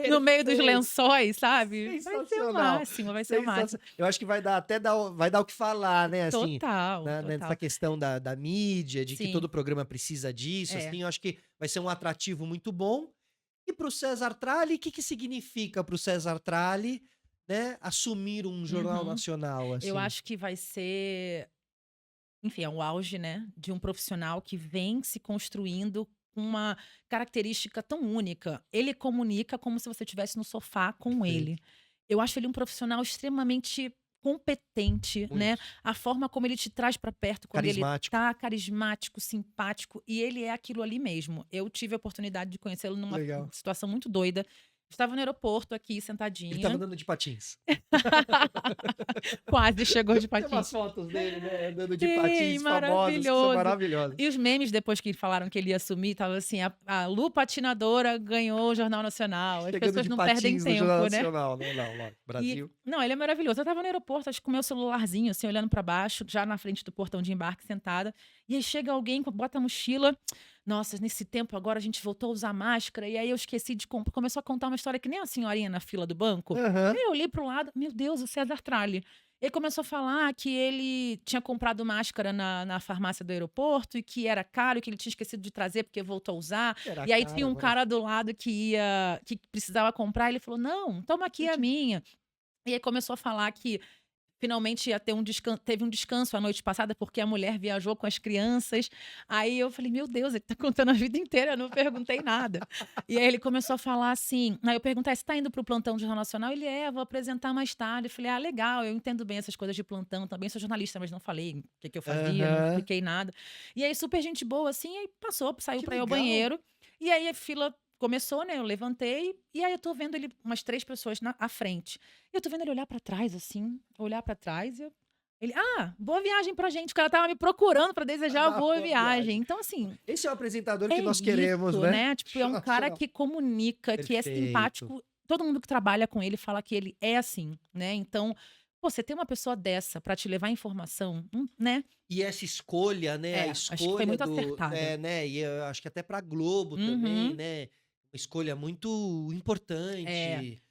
no meio dos Perfeito, lençóis, sabe, vai ser o sensacional, máximo, vai ser o máximo. Eu acho que vai dar o que falar, né, assim, Total, nessa total. questão da mídia, de que Sim, todo programa precisa disso, é. assim, eu acho que vai ser um atrativo muito bom. E para o César Tralli, o que que significa para o César Tralli, né, assumir um jornal Uhum. nacional, Eu assim? acho que vai ser, enfim, é o auge, né, de um profissional que vem se construindo com uma característica tão única. Ele comunica como se você estivesse no sofá com ele. Perfeito. Eu acho ele um profissional extremamente competente, né? Muito. A forma como ele te traz pra perto quando ele Carismático. tá carismático, simpático, e ele é aquilo ali mesmo. Eu tive a oportunidade de conhecê-lo numa Legal. situação muito doida. Estava no aeroporto aqui, Ele estava sentadinha. andando de patins. Quase chegou de Tem umas patins. fotos dele, né, andando de Sim, patins famosas, que são maravilhoso. maravilhosas. E os memes, depois que falaram que ele ia assumir, tava assim: a Lu patinadora ganhou o Jornal Nacional. As Chegando pessoas de não perdem patins no Jornal tempo, né? Nacional, né? Não, lógico. Brasil. Não, ele é maravilhoso. Eu tava no aeroporto, acho que com o meu celularzinho, assim, olhando pra baixo, já na frente do portão de embarque, sentada. E aí chega alguém, bota a mochila. Nossa, nesse tempo agora a gente voltou a usar máscara. E aí eu esqueci de comprar. Começou a contar uma história que nem a senhorinha na fila do banco. Aham. Aí eu olhei pro lado, meu Deus, o César Tralli. Ele começou a falar que ele tinha comprado máscara na farmácia do aeroporto e que era caro, e que ele tinha esquecido de trazer porque voltou a usar. Era E aí caro, tinha um agora cara do lado que precisava comprar. Ele falou: Não, toma aqui a gente, minha. E aí começou a falar que finalmente ia ter teve um descanso a noite passada, porque a mulher viajou com as crianças. Aí eu falei, meu Deus, ele tá contando a vida inteira, eu não perguntei nada. E aí ele começou a falar assim. Aí eu perguntei: você tá indo pro plantão do Jornal Nacional? Ele vou apresentar mais tarde. Eu falei: legal, eu entendo bem essas coisas de plantão também. Sou jornalista, mas não falei o que eu fazia, não Aham. expliquei nada. E aí, super gente boa, assim, aí passou, saiu Que pra ir ao legal. banheiro. E aí a fila começou, né? Eu levantei, e aí eu tô vendo ele, umas 3 pessoas à frente. Eu tô vendo ele olhar pra trás, assim, olhar pra trás, e ele, boa viagem pra gente. O cara tava me procurando pra desejar uma Ah, boa boa viagem. viagem. Então, assim, Esse é o apresentador que é nós queremos, isso, né? né? Tipo, é um Jornal cara Nacional. que comunica, que é Perfeito. simpático. Todo mundo que trabalha com ele fala que ele é assim, né? Então, pô, você tem uma pessoa dessa pra te levar informação, né? E essa escolha, né? A Acho que foi escolha muito do. acertada. Né? E eu acho que até pra Globo também, Uhum. né? Uma escolha muito É, importante,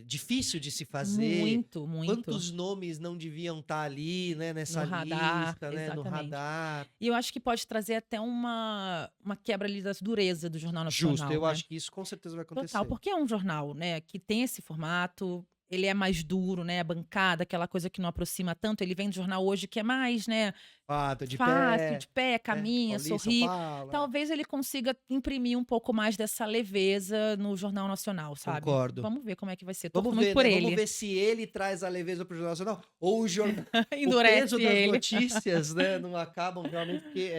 difícil de se fazer. muito, muito. Quantos nomes não deviam estar ali, né? No Nessa radar, lista, né? No exatamente. radar. E eu acho que pode trazer até uma quebra ali das dureza do Jornal Justo, Nacional, eu né? acho que isso com certeza vai Total, acontecer. porque é um jornal, né, que tem esse formato, ele é mais duro, né, a bancada, aquela coisa que não aproxima tanto. Ele vem do jornal hoje que é mais, né, Fato, de fácil, de pé, pé, né? caminha, Paulista, São sorri. Paulo. Talvez ele consiga imprimir um pouco mais dessa leveza no Jornal Nacional, sabe? Concordo. Vamos ver como é que vai ser. Torço Vamos muito ver, por né? Vamos ele. ver se ele traz a leveza para o Jornal Nacional ou o peso Endurece das ele. notícias, né? Não acabam realmente, porque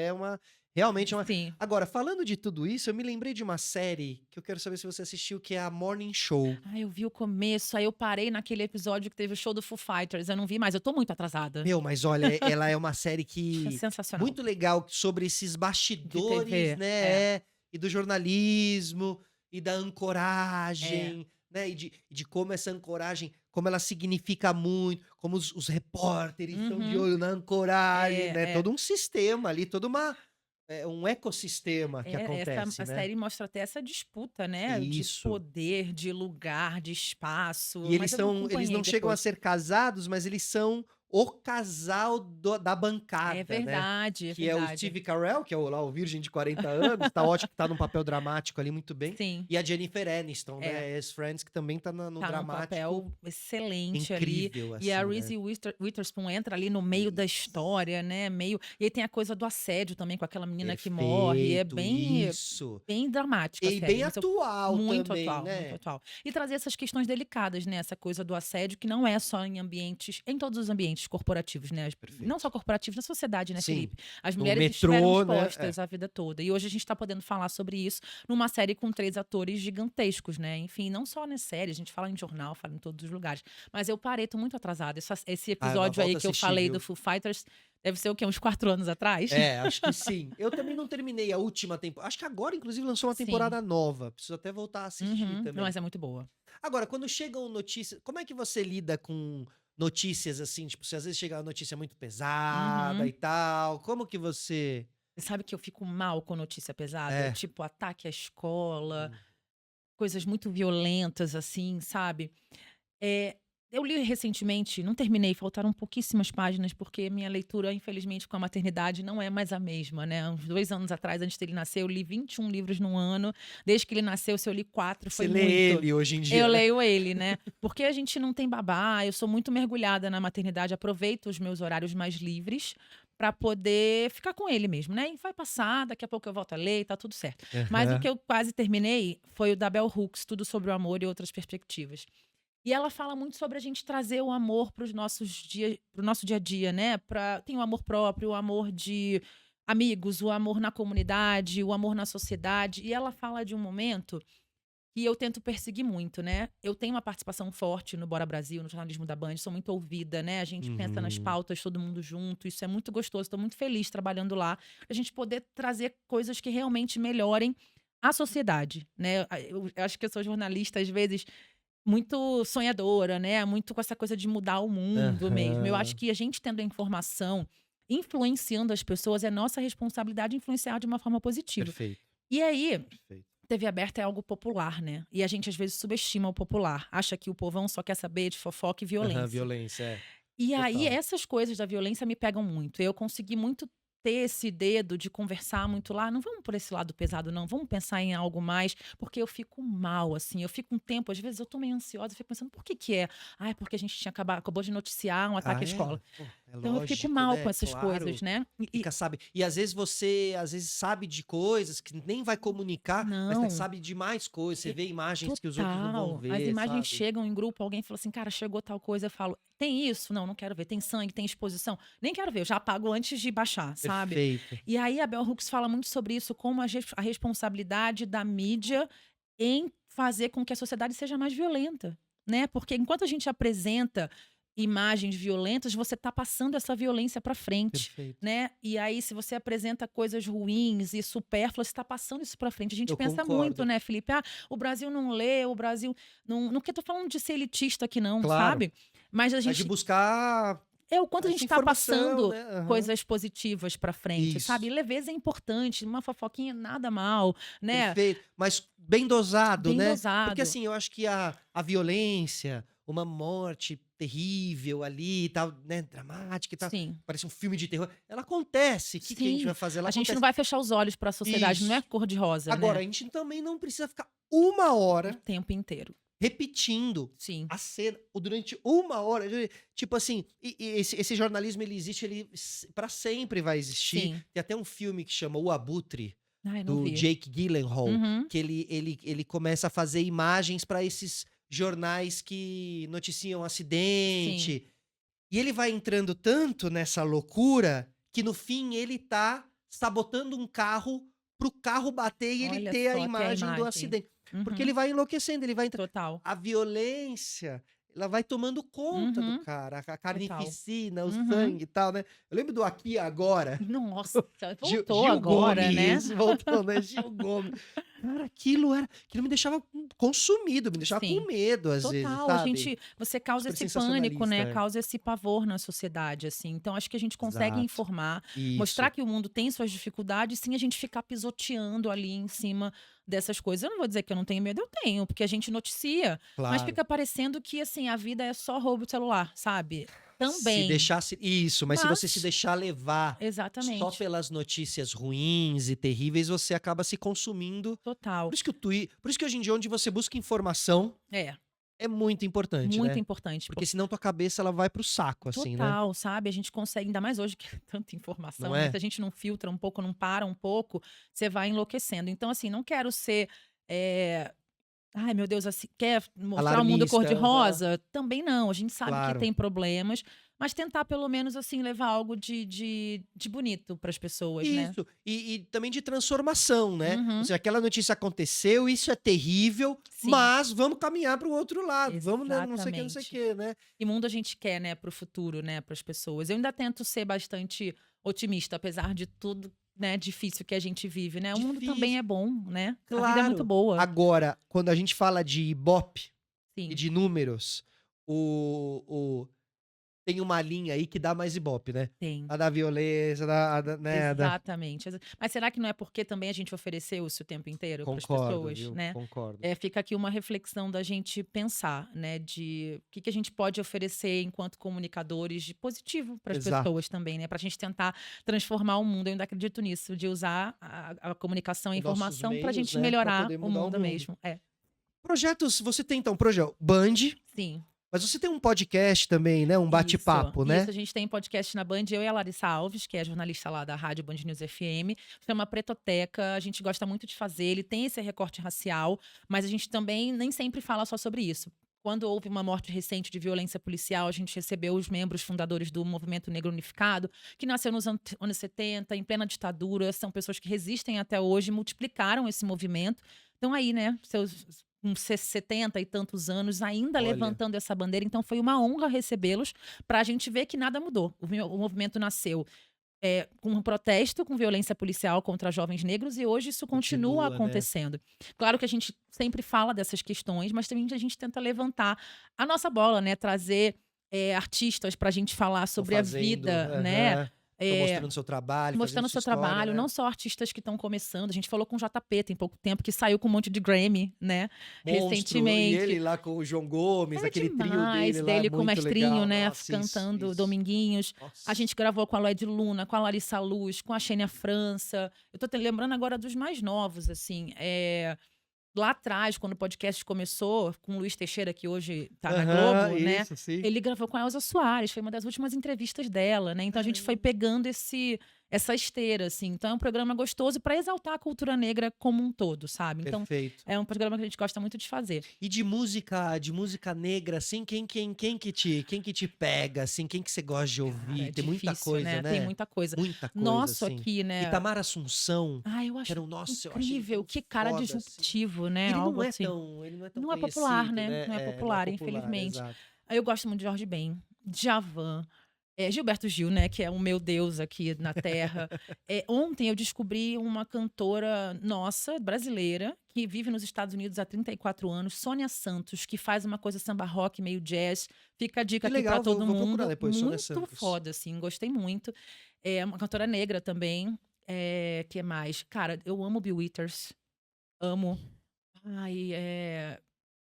realmente é uma. Sim. Agora, falando de tudo isso, eu me lembrei de uma série que eu quero saber se você assistiu, que é a Morning Show. Eu vi o começo, aí eu parei naquele episódio que teve o show do Foo Fighters. Eu não vi mais, eu tô muito atrasada. Meu, mas olha, ela é uma série É que sensacional. muito legal sobre esses De bastidores, TV, é. né? E do jornalismo e da É. ancoragem, né? E de como essa ancoragem, como ela significa muito, como os repórteres estão de Uhum. olho na ancoragem, né? É. Todo um sistema ali, um ecossistema que acontece, A né? série mostra até essa disputa, né, de Isso. poder, de lugar, de espaço, E mas eu não eles acompanhei não chegam a depois. ser casados, mas eles são o casal da É bancada, né. verdade, é Que é o verdade. Steve Carell, que é o lá o virgem de 40 anos, tá ótimo que tá num papel dramático ali muito bem, Sim, e a Jennifer Aniston, é. né, ex-Friends, que também tá no Tá num dramático papel excelente ali, incrível, e a assim, né. Reese Witherspoon entra ali no meio da Isso. história, né, meio e aí tem a coisa do assédio também com aquela menina que morre, é Perfeito, isso. bem dramática a E série, bem mas eu atual muito também, atual, muito né. atual. E trazer essas questões delicadas, né, essa coisa do assédio que não é só em todos os ambientes corporativos, né, não só Perfeito. corporativos, na sociedade, né, Sim, Felipe? As no mulheres estiveram metrô, né. expostas a vida toda, e hoje a gente tá podendo falar sobre isso numa série com 3 atores gigantescos, né, enfim, não só na série, a gente fala em jornal, fala em todos os lugares, mas eu parei, tô muito atrasada. Esse Ah, episódio aí volta a que eu assistir, falei do viu. Foo Fighters deve ser o quê? Uns 4 anos atrás? É, acho que sim. Eu também não terminei a última temporada. Acho que agora, inclusive, lançou uma Sim. temporada nova. Preciso até voltar a assistir Uhum. Não, também. mas é muito boa. Agora, quando chegam notícias. Como é que você lida com notícias assim? Tipo, se às vezes chega uma notícia muito pesada Uhum. e tal. Como que você. Você sabe que eu fico mal com notícia pesada? É. Tipo, ataque à escola, Hum. coisas muito violentas, assim, sabe? É, eu li recentemente, não terminei, faltaram pouquíssimas páginas, porque minha leitura, infelizmente, com a maternidade não é mais a mesma, né? Uns 2 anos atrás, antes dele nascer, eu li 21 livros num ano. Desde que ele nasceu, se eu li 4, Você foi lê muito. ele hoje em Eu dia, né? leio ele, né? Porque a gente não tem babá, eu sou muito mergulhada na maternidade, aproveito os meus horários mais livres para poder ficar com ele mesmo, né? E vai passar, daqui a pouco eu volto a ler e tá tudo certo. Mas o que Aham. eu quase terminei foi o da Bell Hooks, Tudo sobre o Amor e Outras Perspectivas. E ela fala muito sobre a gente trazer o amor para o nosso dia a dia, né? Tem o amor próprio, o amor de amigos, o amor na comunidade, o amor na sociedade. E ela fala de um momento que eu tento perseguir muito, né? Eu tenho uma participação forte no Bora Brasil, no jornalismo da Band, sou muito ouvida, né? A gente pensa nas Uhum. pautas, todo mundo junto, isso é muito gostoso, estou muito feliz trabalhando lá, a gente poder trazer coisas que realmente melhorem a sociedade, né? Eu acho que eu sou jornalista, às vezes, muito sonhadora, né? Muito com essa coisa de mudar o mundo mesmo. Eu acho Aham. que a gente tendo a informação, influenciando as pessoas, é nossa responsabilidade influenciar de uma forma positiva. Perfeito, E aí, perfeito. TV aberta é algo popular, né? E a gente às vezes subestima o popular, acha que o povão só quer saber de fofoca e Aham, violência. violência, é. E aí Total. essas coisas da violência me pegam muito. Eu consegui muito ter esse dedo de conversar muito lá, não vamos por esse lado pesado não, vamos pensar em algo mais, porque eu fico mal, assim, eu fico um tempo, às vezes eu tô meio ansiosa, eu fico pensando, por que que é? Ah, é porque a gente tinha acabou de noticiar um Ah, ataque à é? escola. Pô, é Então eu fico lógico, mal né, com essas coisas, claro. né? Fica, sabe e às vezes você, sabe de coisas que nem vai comunicar, mas você Não. sabe de mais coisas, você E vê imagens que os outros não vão total. As ver, imagens sabe. chegam em grupo, alguém fala assim: "Cara, chegou tal coisa", eu falo: "Tem isso? Não, não quero ver. Tem sangue, tem exposição?". Nem quero ver, eu já apago antes de baixar, sabe. Perfeito. E aí a Bell Hooks fala muito sobre isso, como a responsabilidade da mídia em fazer com que a sociedade seja mais violenta, né. Porque enquanto a gente apresenta imagens violentas, você está passando essa violência para frente, Perfeito. né. E aí se você apresenta coisas ruins e supérfluas, você está passando isso para frente. A gente Eu pensa muito, concordo. né, Felipe: "Ah, o Brasil não lê, o Brasil não que eu tô falando de ser elitista aqui não, Claro. sabe. Mas a Mas de gente buscar é o quanto a gente essa está informação, passando né. Aham. coisas positivas para frente, sabe. Isso. Leveza é importante, uma fofoquinha nada mal, né, Perfeito, mas bem dosado, bem né. Porque, dosado. assim, eu acho que a violência, uma morte terrível ali e tal, né, dramática e tal, Sim, parece um filme de terror, ela acontece. O que que a gente sim. vai fazer? Ela A gente não acontece. vai fechar os olhos para a sociedade, não é Isso. cor de rosa, Agora, né, a gente também não precisa ficar uma o hora tempo inteiro. repetindo Sim, a cena, ou durante uma hora, tipo assim, e esse jornalismo ele existe, ele pra sempre vai existir. sim. Tem até um filme que chama O Abutre, Ai, não do vi. Jake Gyllenhaal, Uhum. que ele começa a fazer imagens para esses jornais que noticiam Sim. acidente, e ele vai entrando tanto nessa loucura, que no fim ele tá sabotando um carro, para o carro bater e ele Olha ter a só, ter a imagem do imagem. acidente. Porque ele Uhum. vai enlouquecendo, ele vai Total. a violência, ela vai tomando conta do Uhum. cara, a Total. carnificina, o Uhum. sangue e tal, né. Eu lembro do Aqui e Agora, Nossa, Gil voltou Gil agora, né. Gomes, voltou, né, Gil Gomes. Cara, aquilo me deixava consumido, me deixava com Sim. medo às vezes, Total, sabe. você causa Super esse pânico, né, sensacionalista, é. causa esse pavor na sociedade, assim. Então acho que a gente consegue Exato. informar, mostrar Isso, que o mundo tem suas dificuldades, sem a gente ficar pisoteando ali em cima dessas coisas. Eu não vou dizer que eu não tenho medo, eu tenho, porque a gente noticia, mas claro. fica parecendo que, assim, a vida é só roubo de celular, sabe. Se Também, deixasse isso, mas se você se mas deixar levar só exatamente, pelas notícias ruins e terríveis, você acaba se consumindo. total. Por isso que hoje em dia onde você busca informação É, é muito importante, muito né. importante. Porque senão tua cabeça ela vai para o saco, assim, né. Total, sabe, a gente consegue ainda mais hoje que é tanta Não informação, né, se é? a gente não filtra um pouco, não para um pouco, você vai enlouquecendo. Então, assim, não quero ser, eh, ai meu Deus, assim, quer mostrar o mundo Alarmista, aham, cor-de-rosa? Também não, a gente sabe que claro. tem problemas, mas tentar pelo menos, assim, levar algo de bonito para as pessoas, né. Isso, e também de transformação, né. Ou Uhum, seja, aquela notícia aconteceu, isso é terrível, sim, mas vamos caminhar para o outro lado, vamos, né, não sei o que, não sei o exatamente. que, né. Que mundo a gente quer, né, para o futuro, né, para as pessoas. Eu ainda tento ser bastante otimista, apesar de tudo, né, difícil que a gente vive, né. O mundo também Difícil, é bom, né. A vida é muito claro. boa. Agora, quando a gente fala de Ibope e Sim, de números, o tem uma linha aí que dá mais Ibope, né. tem. A da violência, da né, da Exatamente. Mas será que não é porque também a gente ofereceu isso o tempo inteiro para as concordo, pessoas, viu, né. concordo. Fica aqui uma reflexão da gente pensar, né, de o que que a gente pode oferecer enquanto comunicadores de positivo para as Exato. pessoas também, né, para a gente tentar transformar o mundo. Eu ainda acredito nisso, de usar a comunicação e a Os nossos informação para a meios, gente né, pra melhorar poder o mudar o mundo mundo. mesmo. É, Projetos você tem então projeto Band, sim. mas você tem um podcast também, né, um Isso, bate-papo, isso. né? A gente tem podcast na Band, eu e a Larissa Alves, que é jornalista lá da Rádio Band News FM. Chama Pretoteca, a gente gosta muito de fazer. Ele tem esse recorte racial, mas a gente também nem sempre fala só sobre isso. Quando houve uma morte recente de violência policial, a gente recebeu os membros fundadores do Movimento Negro Unificado, que nasceu nos anos 70, em plena ditadura. São pessoas que resistem até hoje, multiplicaram esse movimento. Então aí, né, seus uns 70 e tantos anos, ainda Olha. levantando essa bandeira. Então foi uma honra recebê-los, para a gente ver que nada mudou. O movimento nasceu com um protesto com violência policial contra jovens negros e hoje isso continua Continua, né? acontecendo. Claro que a gente sempre fala dessas questões, mas também a gente tenta levantar a nossa bola, né? Trazer artistas para a gente falar Estão sobre a fazendo, vida, né? aham. Estão É, mostrando seu trabalho, mostrando fazendo o sua seu história, trabalho, né? não só artistas que estão começando. A gente falou com o JP tem pouco tempo, que saiu com um monte de Grammy, né? Monstro, e Recentemente. ele lá com o João Gomes, É aquele trio demais dele lá, dele com o muito mestrinho, legal. né? Nossa, Cantando isso. Dominguinhos. A Nossa. gente gravou com a Lued Luna, com a Larissa Luz, com a Xênia França. Eu tô lembrando agora dos mais novos, assim. Lá atrás, quando o podcast começou, com o Luiz Teixeira, que hoje tá na Aham, Globo, né? isso, sim. Ele gravou com a Elza Soares, foi uma das últimas entrevistas dela, né? Então a gente foi pegando essa esteira, assim. Então é um programa gostoso para exaltar a cultura negra como um todo, sabe? Então Perfeito. é um programa que a gente gosta muito de fazer. E de música negra, assim, quem que te pega, assim, quem que você gosta de ouvir? É Tem muita difícil, coisa, né? Tem muita coisa. Muita coisa, Nosso assim. aqui, né? Itamar Assunção, Ai, eu que acho era nossa, eu achei ele incrível, tão que cara foda, assim. disruptivo, né? Ele não Algo é assim. tão, ele não é tão Não é conhecido, popular, né? né? Não é popular, infelizmente. exato. Aí eu gosto muito de Jorge Ben, Djavan, Gilberto Gil, né? Que é o meu deus aqui na Terra. Ontem eu descobri uma cantora nossa, brasileira, que vive nos Estados Unidos há 34 anos, Sônia Santos, que faz uma coisa samba rock, meio jazz. Fica a dica Que aqui pra legal, todo vou mundo. procurar depois, Sônia Muito Santos. foda, assim, gostei muito. É uma cantora negra também. Que mais? Cara, eu amo Bill Withers. Amo. Ai,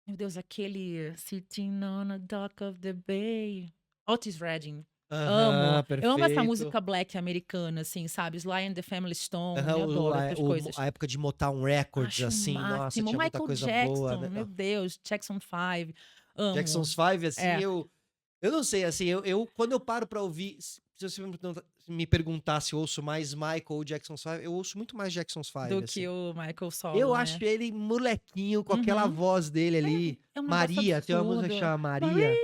meu Deus, aquele Sitting on a Dock of the Bay. Otis Redding. Aham, Amo. Eu amo essa perfeito. música black americana, assim, sabe? Sly and the Family Stone. Aham, Eu adoro essas coisas. a época de Motown Records, Acho o assim, nossa, máximo. tinha muita Michael coisa Jackson, boa, né? meu Deus. Jackson 5. Jackson's Amo. 5, assim, É. eu não sei, assim, quando eu paro pra ouvir, se você me perguntar se eu ouço mais Michael ou Jackson's 5, eu ouço muito mais Jackson's 5, Do assim. que o Michael Solo, Eu né? acho ele molequinho, com aquela voz dele ali. É um negócio Maria, tem uma música que absurdo. chama Maria.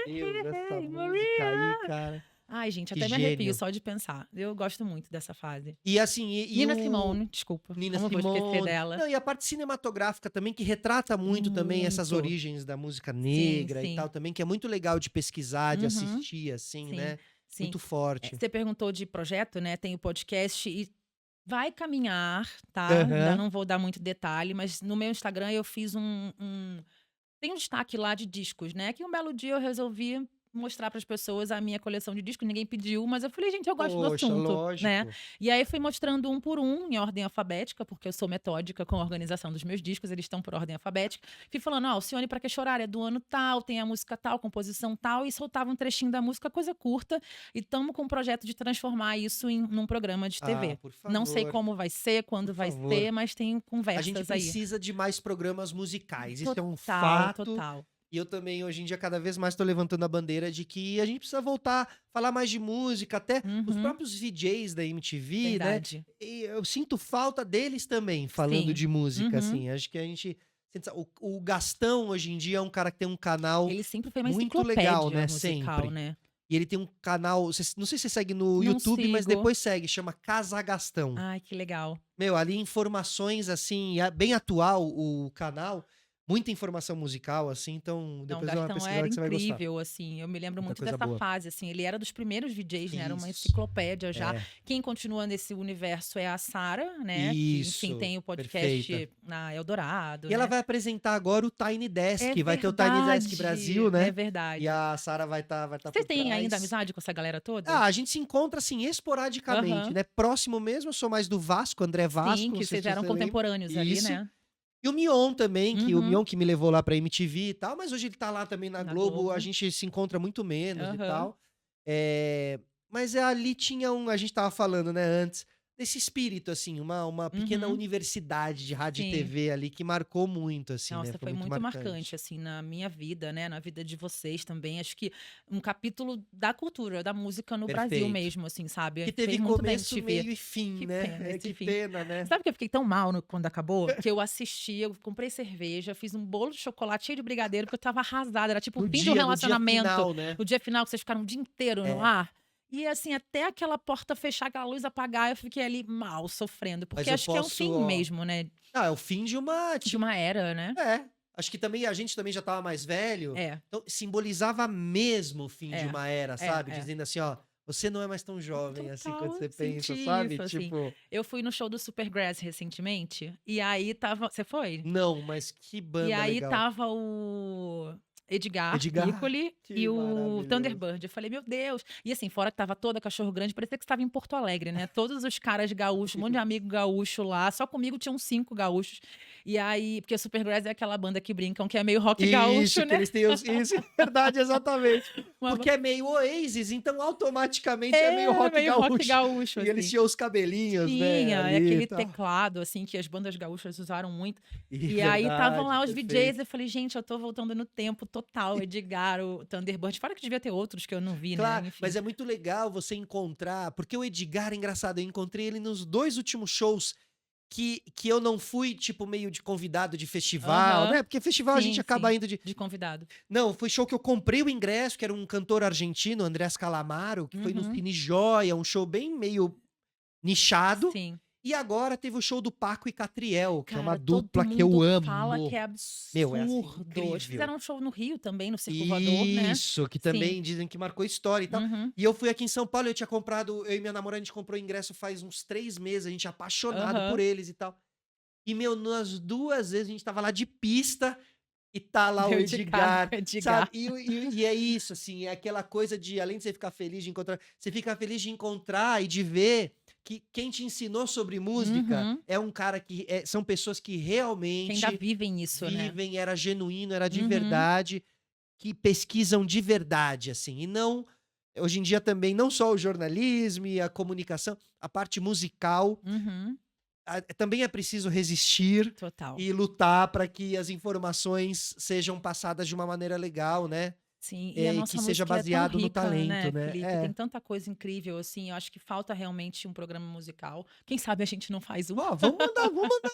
Meu Deus, essa música aí, cara. Ai, gente, Que até me arrepio gênio. só de pensar. Eu gosto muito dessa fase. E assim, Nina Simone, desculpa. Nina Como eu vou esquecer Simone. dela? Não, e a parte cinematográfica também, que retrata muito também essas Muito. origens da música negra e sim. tal, também, que é muito legal de pesquisar, de Uhum. assistir, assim, Sim, né? sim. Muito forte. Você perguntou de projeto, né? Tem o podcast e vai caminhar, tá? Aham. Ainda não vou dar muito detalhe, mas no meu Instagram eu fiz tem um destaque lá de discos, né? Que um belo dia eu resolvi mostrar para as pessoas a minha coleção de discos, ninguém pediu, mas eu falei, gente, eu gosto do Poxa, assunto, lógico. né? E aí fui mostrando um por um, em ordem alfabética, porque eu sou metódica com a organização dos meus discos, eles estão por ordem alfabética. Fui falando, ó, Alcione Pra Que Chorar é do ano tal, tem a música tal, composição tal, e soltava um trechinho da música, coisa curta, e estamos com um projeto de transformar isso num programa de TV. Ah, por favor. Não sei como vai ser, quando Por vai favor. ser, mas tem A conversas gente aí. precisa de mais programas musicais, isso é um Total, fato. total. E eu também, hoje em dia, cada vez mais tô levantando a bandeira de que a gente precisa voltar a falar mais de música, até os Uhum. próprios VJs da MTV, né? Verdade. E eu sinto falta deles também, falando Sim. de música, Uhum. assim. Acho que a gente... O Gastão, hoje em dia, é um cara que tem um canal Ele sempre foi uma muito enciclopédia legal, né? musical, Sempre. né? E ele tem um canal... Não sei se você segue no Não YouTube, mas sigo. depois segue. Chama Casa Gastão. Ai, que legal. Meu, ali informações, assim... Bem atual o canal. Muita informação musical, assim. Então, Não, o depois é uma Gastão pesquisa era que você vai gostar. incrível, assim. Eu me lembro Muita muito coisa dessa boa. fase, assim. Ele era dos primeiros VJs, né? Era uma Isso. enciclopédia já. É. Quem continua nesse universo é a Sara, né? Que, enfim, Isso, tem o podcast perfeita. na Eldorado, E ela né? vai apresentar agora o Tiny Desk, É vai ter o Tiny Desk verdade, Brasil, né? É verdade. E a Sara vai estar Você por tem trás. ainda amizade com essa galera toda? Ah, a gente se encontra, assim, esporadicamente, Aham. né? Próximo mesmo, eu sou mais do Vasco, André Vasco. Sim, não que sei vocês se eram você lembra. contemporâneos ali, Isso. né? E o Mion também, que o Uhum. Mion que me levou lá pra MTV e tal, mas hoje ele tá lá também na Na Globo, Globo. a gente se encontra muito menos e Aham. tal. Mas ali tinha a gente tava falando, né, antes, desse espírito, assim, uma pequena Uhum. universidade de rádio e Sim. TV ali que marcou muito, assim, né? Nossa, Foi foi muito muito marcante, marcante. assim, na minha vida, né, na vida de vocês também. Acho que um capítulo da cultura, da música no Brasil Perfeito. mesmo, assim, sabe. Que teve Fez muito bem começo, te ver. meio e fim, Que né? pena É, esse que fim. pena, né? Sabe que eu fiquei tão mal quando acabou? Que eu assisti, eu comprei cerveja, fiz um bolo de chocolate cheio de brigadeiro, porque eu estava arrasada. Era tipo o fim de um No dia relacionamento, final, né? o dia final que vocês ficaram o dia inteiro no É. ar. E assim, até aquela porta fechar, aquela luz apagar, eu fiquei ali mal, sofrendo. Porque Mas eu acho que é um posso, fim ó. mesmo, né, Ah, é o fim de uma, de tipo. uma era, né. É. Acho que também a gente também já estava mais velho. É, Então, simbolizava mesmo o fim de é, uma era, é, sabe? é. Dizendo assim, ó, você não é mais tão jovem assim Total, quando você pensa, senti sabe? isso, assim. Tipo, Eu fui no show do Supergrass recentemente, e aí estava você foi? não, mas que E banda aí legal. estava o Edgar Edgar, Piccoli e que o maravilhoso. Thunderbird. Eu falei: "Meu Deus!". E assim, fora que estava toda cachorro grande, parecia que estava em Porto Alegre, né, todos os caras gaúchos, um monte de amigo gaúcho lá, só comigo tinham 5 gaúchos. E aí porque o Supergrass é aquela banda que brincam que é meio rock gaúcho, Isso, que né. eles têm os isso, é verdade, exatamente. Uma Porque é meio Oasis, então automaticamente é meio é, rock meio rock gaúcho. gaúcho, E eles assim. tinham os cabelinhos, né, Tinha, e ali e aquele tal. teclado, assim, que as bandas gaúchas usaram muito. E E aí estavam verdade, lá os VJs, perfeito. eu falei: "Gente, eu tô voltando no tempo total", Edgar, o Thunderbird, fora que devia ter outros que eu não vi, né, Claro, mas enfim. é muito legal você encontrar, porque o Edgar é engraçado, eu encontrei ele nos 2 últimos shows que eu não fui, tipo, meio de convidado de festival, Aham. né, porque festival a gente Sim, acaba sim, indo de. de convidado. Não, foi show que eu comprei o ingresso, que era um cantor argentino, Andrés Calamaro, que foi no Uhum. Cine Joia, um show bem meio nichado. Sim. E agora teve o show do Paco e Catriel, que é uma Cara, todo dupla que eu mundo fala que amo. é Meu, é assim, absurdo. Eles incrível. fizeram um show no Rio também, no Circo Voador, né. Isso, que Sim. também dizem que marcou história e tal. Uhum. E eu fui aqui em São Paulo, eu tinha comprado, eu e minha namorada, a gente comprou ingresso faz uns 3 meses, a gente é apaixonado por Aham. eles e tal. E, meu, nas 2 vezes a gente estava lá de pista e tá lá o Meu de cara Edgar, com o Edgar. sabe? E é isso, assim, é aquela coisa de, além de você ficar feliz de encontrar, você fica feliz de encontrar e de ver que quem te ensinou sobre música Uhum. é um cara que são pessoas que Que ainda realmente vivem isso, né. vivem, era genuíno, era de Uhum. verdade, que pesquisam de verdade, assim, e não hoje em dia também, não só o jornalismo e a comunicação, a parte musical, Uhum. também é preciso resistir Total. e lutar para que as informações sejam passadas de uma maneira legal, né, Sim, e a e que nossa seja música é tão baseado no rica, talento, né, né. Felipe, É. tem tanta coisa incrível, assim, eu acho que falta realmente um programa musical. Quem sabe a gente não faz um? Ó, vamos mandar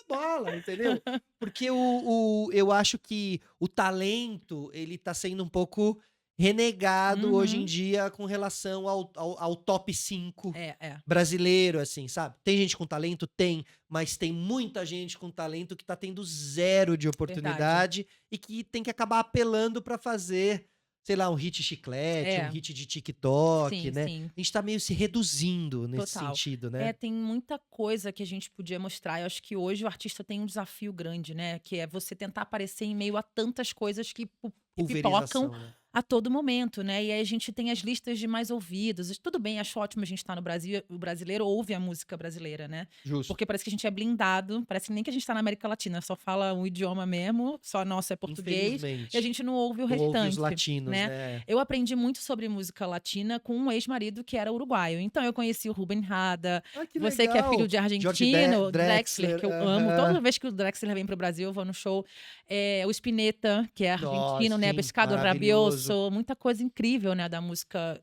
bola, entendeu. Porque eu acho que o talento, ele tá sendo um pouco renegado hoje em Uhum. dia com relação ao top 5 É, é, brasileiro, assim, sabe. Tem gente com talento? Tem, mas tem muita gente com talento que tá tendo zero de verdade. oportunidade e que tem que acabar apelando pra fazer, sei lá, um hit chiclete, um É, hit de TikTok, sim, né. sim, A gente tá meio se reduzindo nesse total. sentido, É, né. tem muita coisa que a gente podia mostrar. Eu acho que hoje o artista tem um desafio grande, né, que é você tentar aparecer em meio a tantas coisas que pipocam Pulverização, né. a todo momento, né. E aí a gente tem as listas de mais ouvidos. Tudo bem, acho ótimo a gente estar no Brasil, o brasileiro ouve a música brasileira, né. Justo. Porque parece que a gente é blindado, parece nem que a gente tá na América Latina, só fala um idioma mesmo, só nosso é português, e a Infelizmente. gente não ouve o Não ouve os restante, latinos, né. né. Eu aprendi muito sobre música latina com um ex-marido que era uruguaio, então eu conheci o Rubem Rada, Ah, que você que é filho legal. de George argentino, Drexler, Drexler, que eu amo, aham. toda vez que o Drexler vem para o Brasil eu vou no show. O Spinetta, que é Nossa, argentino, né, sim, Pescado maravilhoso. Rabioso, muita coisa incrível, né, da música,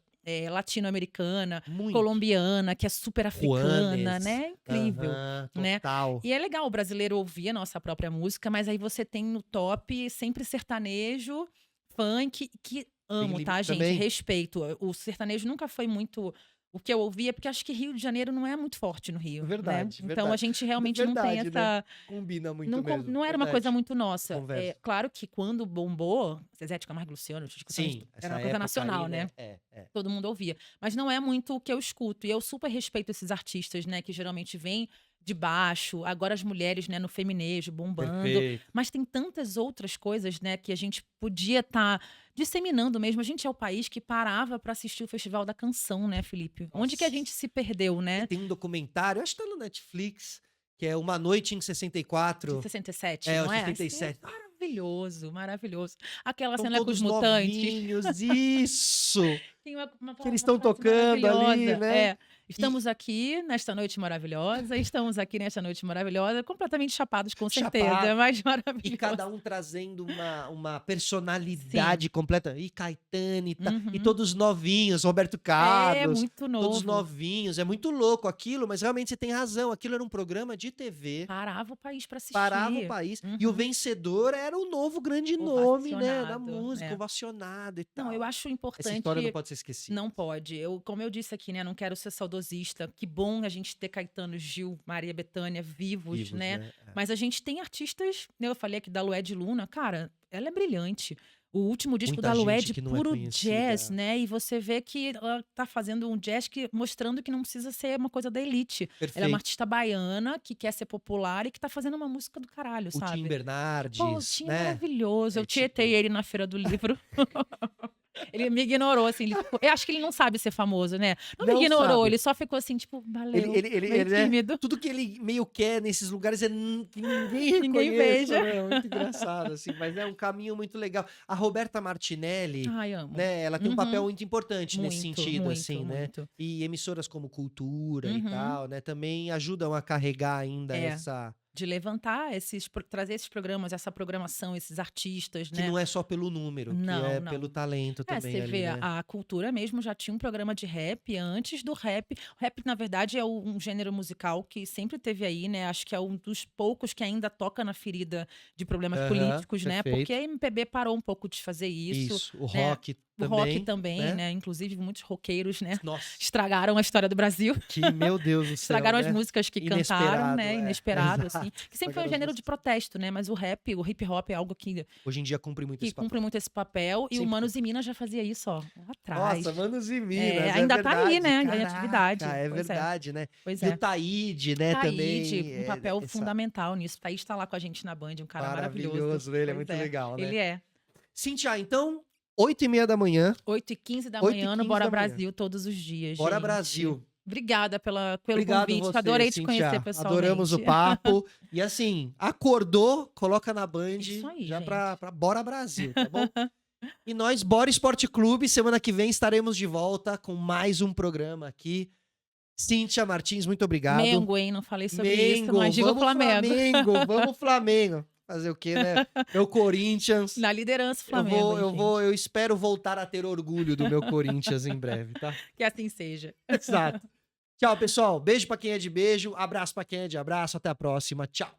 latino-americana, Muito. colombiana, que é super africana, Juanes. né, incrível, Aham, né. total. E é legal o brasileiro ouvir a nossa própria música, mas aí você tem no top sempre sertanejo, funk, que Tem amo, tá, gente, também? respeito. O sertanejo nunca foi muito o que eu ouvia, porque acho que Rio de Janeiro não é muito forte no Rio, né. Verdade, Então a verdade. gente realmente não tem Verdade, né. essa Combina muito não com mesmo, não era uma coisa verdade. muito nossa. É Converso. claro que quando bombou, Zezé de Camargo e Luciano, Chico Sim, era essa uma coisa época aí, nacional, né. né, É. todo mundo ouvia. Mas não é muito o que eu escuto, e eu super respeito esses artistas, né, que geralmente vêm de baixo, agora as mulheres, né, no feminejo bombando, Perfeito. mas tem tantas outras coisas, né, que a gente podia estar disseminando mesmo. A gente é o país que parava para assistir o Festival da Canção, né, Felipe? Onde que a gente Nossa. se perdeu, E né? tem um documentário, acho que tá no Netflix, que é Uma Noite em De 64. 67, É, o não é? Assim, 67. maravilhoso, maravilhoso. Aquela São cena com os todos mutantes. novinhos, isso! Tem Que eles uma estão frase tocando ali, maravilhosa. né? É. Estamos aqui nesta noite maravilhosa, estamos aqui nesta noite maravilhosa, completamente chapados, com certeza, Chapado. mas E maravilhoso. cada um trazendo uma Sim. personalidade completa. E Caetano, e Uhum. todos novinhos, Roberto É Carlos, muito todos novo. novinhos. É muito louco aquilo, mas realmente você tem razão. Aquilo era um programa de TV, Parava o país pra parava o assistir. país. E o Uhum. vencedor era o novo grande nome, né, da Ovacionado, música, é. ovacionado e Não, eu tal. acho Essa história não importante. pode ser esquecida. Não pode. Como eu disse aqui, né? Não quero ser saudosista. Que bom a gente ter Caetano, Gil, Maria Bethânia vivos, Vivos, né? né? É. Mas a gente tem artistas, né? Eu falei aqui da Lued Luna, cara, ela é brilhante. O último disco Muita da gente Lued, que não é puro jazz, conhecida. né? E você vê que ela tá fazendo um jazz mostrando que não precisa ser uma coisa da elite. Ela é uma Perfeito. artista baiana que quer ser popular e que tá fazendo uma música do caralho, O Tim sabe? Pô, o Bernardes, Tim é né? maravilhoso. É Eu tietei tipo. ele na Feira do Livro. Ele me ignorou, assim. Eu acho que ele não sabe ser famoso, né? Não me Não ignorou, sabe. ele só ficou assim, tipo, valeu, meio Né? tímido. Tudo que ele meio quer nesses lugares é que ninguém Ninguém reconheça, veja. né? É muito engraçado, assim, mas é um caminho muito legal. A Roberta Martinelli, Ai, amo. né? Ela tem um papel Uhum. muito importante nesse Muito, sentido, muito, assim, né? muito. E emissoras como Cultura e Uhum. tal, né? Também ajudam a carregar ainda É. essa. De levantar trazer esses programas, essa programação, esses artistas, Que né? não é só pelo número, que Não, é pelo não. talento também Você ali, vê, né? a Cultura mesmo já tinha um programa de rap antes do rap. O rap, na verdade, é um gênero musical que sempre teve aí, né? Acho que é um dos poucos que ainda toca na ferida de problemas Aham, políticos, né? Porque a perfeito. MPB parou um pouco de fazer isso, Isso. O né? rock O rock também, também, né? né? Inclusive, muitos roqueiros, né? Nossa, Estragaram a história do Brasil. que, meu Deus do céu, Estragaram as né? músicas que cantaram, Inesperado, né? é. Inesperado, assim. Exato. Que sempre foi um Estragaram as gênero de músicas. protesto, né? Mas o rap, o hip hop é algo que Hoje em dia cumpre muito esse papel. cumpre muito esse papel. E o Sempre Manos cumpre. e Minas já fazia isso, ó, lá atrás. Nossa, Manos e Minas, É, é ainda tá aí, verdade. né? Em Caraca, atividade. é Pois é. verdade, né? Pois E o é. Taíde, né, Taíde, também. um papel fundamental nisso. Taíde tá lá com a gente na Band, um cara maravilhoso. Maravilhoso, ele é Pois muito é. legal, né? Ele é. Cintia, então, 8h30 da manhã, 8h15 da 8h15 manhã no Bora da manhã. Brasil todos os dias, Bora gente. Brasil. Obrigada pelo Obrigado convite. você, Adorei te conhecer Cintia. pessoalmente. Adoramos o papo. E assim, acordou, coloca na Band Isso aí, já gente. pra Bora Brasil, tá bom? E nós, Bora Esporte Clube, semana que vem estaremos de volta com mais um programa aqui. Cintia Martins, muito obrigado. Mengo, hein? Não falei sobre isso, Mengo, mas digo vamos Flamengo. Flamengo, vamos Flamengo. Fazer o quê, né? Meu Corinthians. Na liderança, Flamengo. Eu espero voltar a ter orgulho do meu Corinthians em breve, tá? Que assim seja. Exato. Tchau, pessoal. Beijo pra quem é de beijo, abraço pra quem é de abraço. Até a próxima. Tchau.